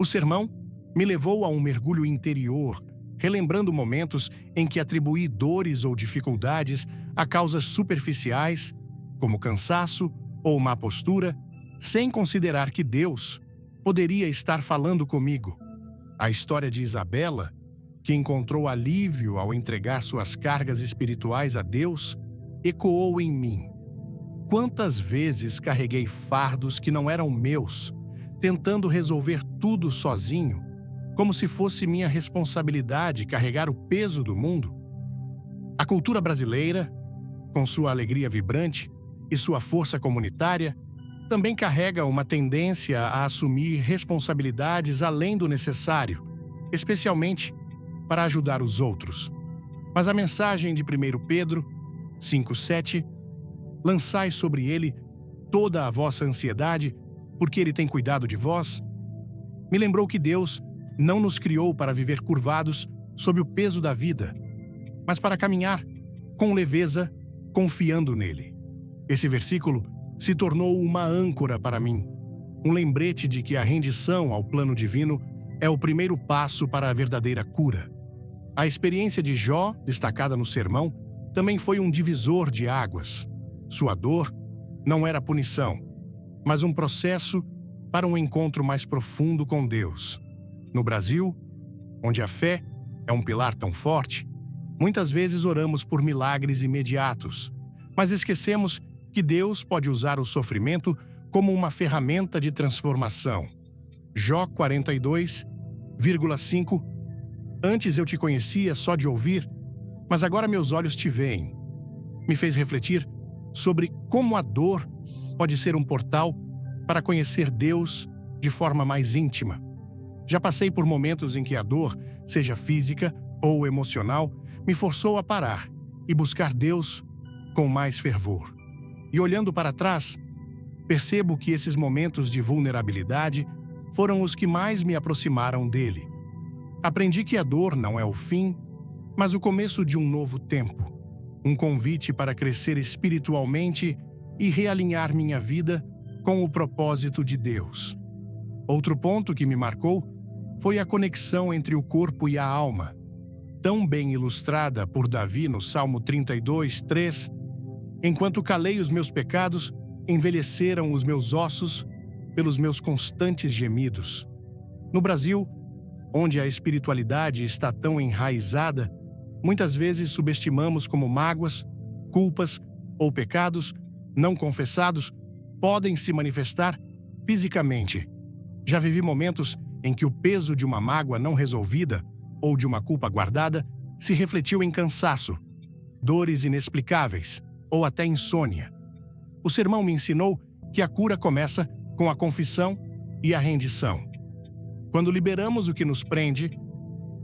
O sermão me levou a um mergulho interior, relembrando momentos em que atribuí dores ou dificuldades a causas superficiais, como cansaço ou má postura, sem considerar que Deus poderia estar falando comigo. A história de Isabela, que encontrou alívio ao entregar suas cargas espirituais a Deus, ecoou em mim. Quantas vezes carreguei fardos que não eram meus, tentando resolver tudo sozinho, como se fosse minha responsabilidade carregar o peso do mundo? A cultura brasileira, com sua alegria vibrante e sua força comunitária, também carrega uma tendência a assumir responsabilidades além do necessário, especialmente para ajudar os outros. Mas a mensagem de 1 Pedro 5,7, lançai sobre ele toda a vossa ansiedade, porque ele tem cuidado de vós, me lembrou que Deus não nos criou para viver curvados sob o peso da vida, mas para caminhar com leveza, confiando nele. Esse versículo se tornou uma âncora para mim, um lembrete de que a rendição ao plano divino é o primeiro passo para a verdadeira cura. A experiência de Jó, destacada no sermão, também foi um divisor de águas. Sua dor não era punição, mas um processo para um encontro mais profundo com Deus. No Brasil, onde a fé é um pilar tão forte, muitas vezes oramos por milagres imediatos, mas esquecemos que Deus pode usar o sofrimento como uma ferramenta de transformação. Jó 42,5. Antes eu te conhecia só de ouvir, mas agora meus olhos te veem. Me fez refletir sobre como a dor pode ser um portal para conhecer Deus de forma mais íntima. Já passei por momentos em que a dor, seja física ou emocional, me forçou a parar e buscar Deus com mais fervor. E olhando para trás, percebo que esses momentos de vulnerabilidade foram os que mais me aproximaram dele. Aprendi que a dor não é o fim, mas o começo de um novo tempo, um convite para crescer espiritualmente e realinhar minha vida com o propósito de Deus. Outro ponto que me marcou foi a conexão entre o corpo e a alma, tão bem ilustrada por Davi no Salmo 32:3. Enquanto calei os meus pecados, envelheceram os meus ossos pelos meus constantes gemidos. No Brasil, onde a espiritualidade está tão enraizada, muitas vezes subestimamos como mágoas, culpas ou pecados não confessados podem se manifestar fisicamente. Já vivi momentos em que o peso de uma mágoa não resolvida ou de uma culpa guardada se refletiu em cansaço, dores inexplicáveis ou até insônia. O sermão me ensinou que a cura começa com a confissão e a rendição. Quando liberamos o que nos prende,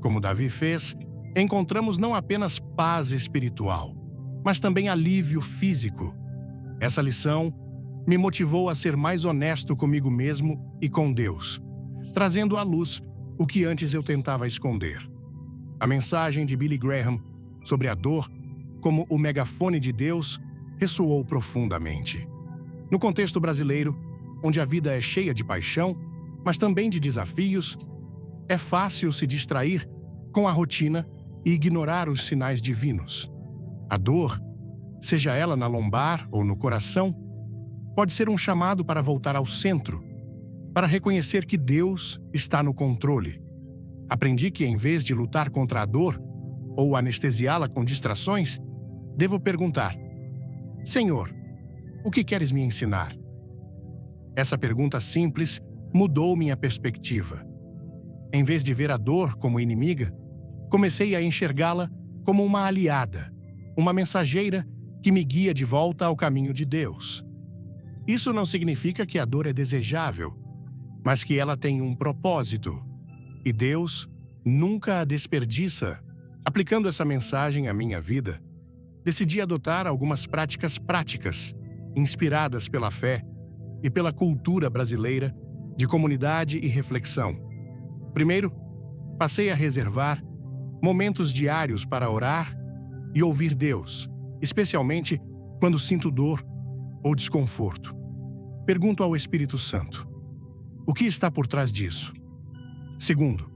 como Davi fez, encontramos não apenas paz espiritual, mas também alívio físico. Essa lição me motivou a ser mais honesto comigo mesmo e com Deus, trazendo à luz o que antes eu tentava esconder. A mensagem de Billy Graham sobre a dor como o megafone de Deus ressoou profundamente. No contexto brasileiro, onde a vida é cheia de paixão, mas também de desafios, é fácil se distrair com a rotina e ignorar os sinais divinos. A dor, seja ela na lombar ou no coração, pode ser um chamado para voltar ao centro, para reconhecer que Deus está no controle. Aprendi que, em vez de lutar contra a dor ou anestesiá-la com distrações, devo perguntar: Senhor, o que queres me ensinar? Essa pergunta simples mudou minha perspectiva. Em vez de ver a dor como inimiga, comecei a enxergá-la como uma aliada, uma mensageira que me guia de volta ao caminho de Deus. Isso não significa que a dor é desejável, mas que ela tem um propósito, e Deus nunca a desperdiça. Aplicando essa mensagem à minha vida, decidi adotar algumas práticas, inspiradas pela fé e pela cultura brasileira de comunidade e reflexão. Primeiro, passei a reservar momentos diários para orar e ouvir Deus, especialmente quando sinto dor ou desconforto. Pergunto ao Espírito Santo: o que está por trás disso? Segundo,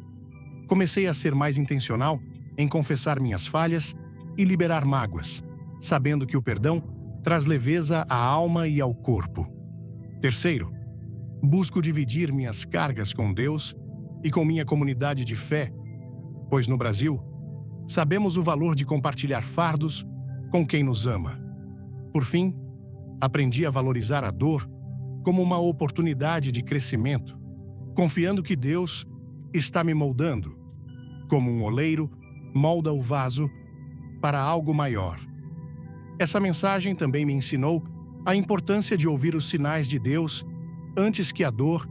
comecei a ser mais intencional em confessar minhas falhas e liberar mágoas, sabendo que o perdão traz leveza à alma e ao corpo. Terceiro, busco dividir minhas cargas com Deus e com minha comunidade de fé, pois no Brasil, sabemos o valor de compartilhar fardos com quem nos ama. Por fim, Aprendi a valorizar a dor como uma oportunidade de crescimento, confiando que Deus está me moldando, como um oleiro molda o vaso para algo maior. Essa mensagem também me ensinou a importância de ouvir os sinais de Deus antes que a dor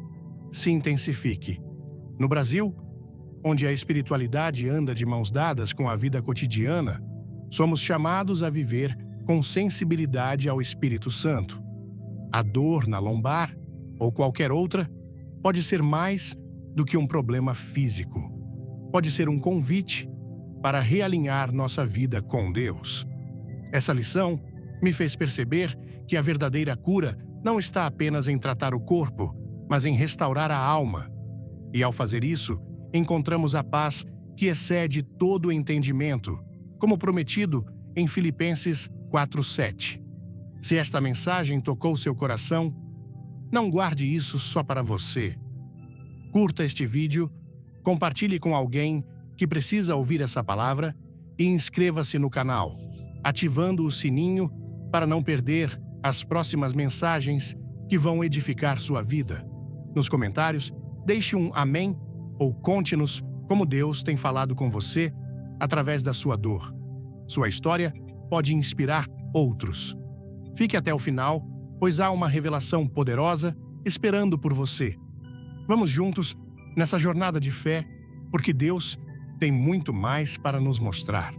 se intensifique. No Brasil, onde a espiritualidade anda de mãos dadas com a vida cotidiana, somos chamados a viver com sensibilidade ao Espírito Santo. A dor na lombar, ou qualquer outra, pode ser mais do que um problema físico. Pode ser um convite para realinhar nossa vida com Deus. Essa lição me fez perceber que a verdadeira cura não está apenas em tratar o corpo, mas em restaurar a alma. E ao fazer isso, encontramos a paz que excede todo o entendimento, como prometido em Filipenses 4:7. Se esta mensagem tocou seu coração, não guarde isso só para você. Curta este vídeo, compartilhe com alguém que precisa ouvir essa palavra e inscreva-se no canal, ativando o sininho para não perder as próximas mensagens que vão edificar sua vida. Nos comentários, deixe um amém ou conte-nos como Deus tem falado com você através da sua dor. Sua história pode inspirar outros. Fique até o final, pois há uma revelação poderosa esperando por você. Vamos juntos nessa jornada de fé, porque Deus tem muito mais para nos mostrar.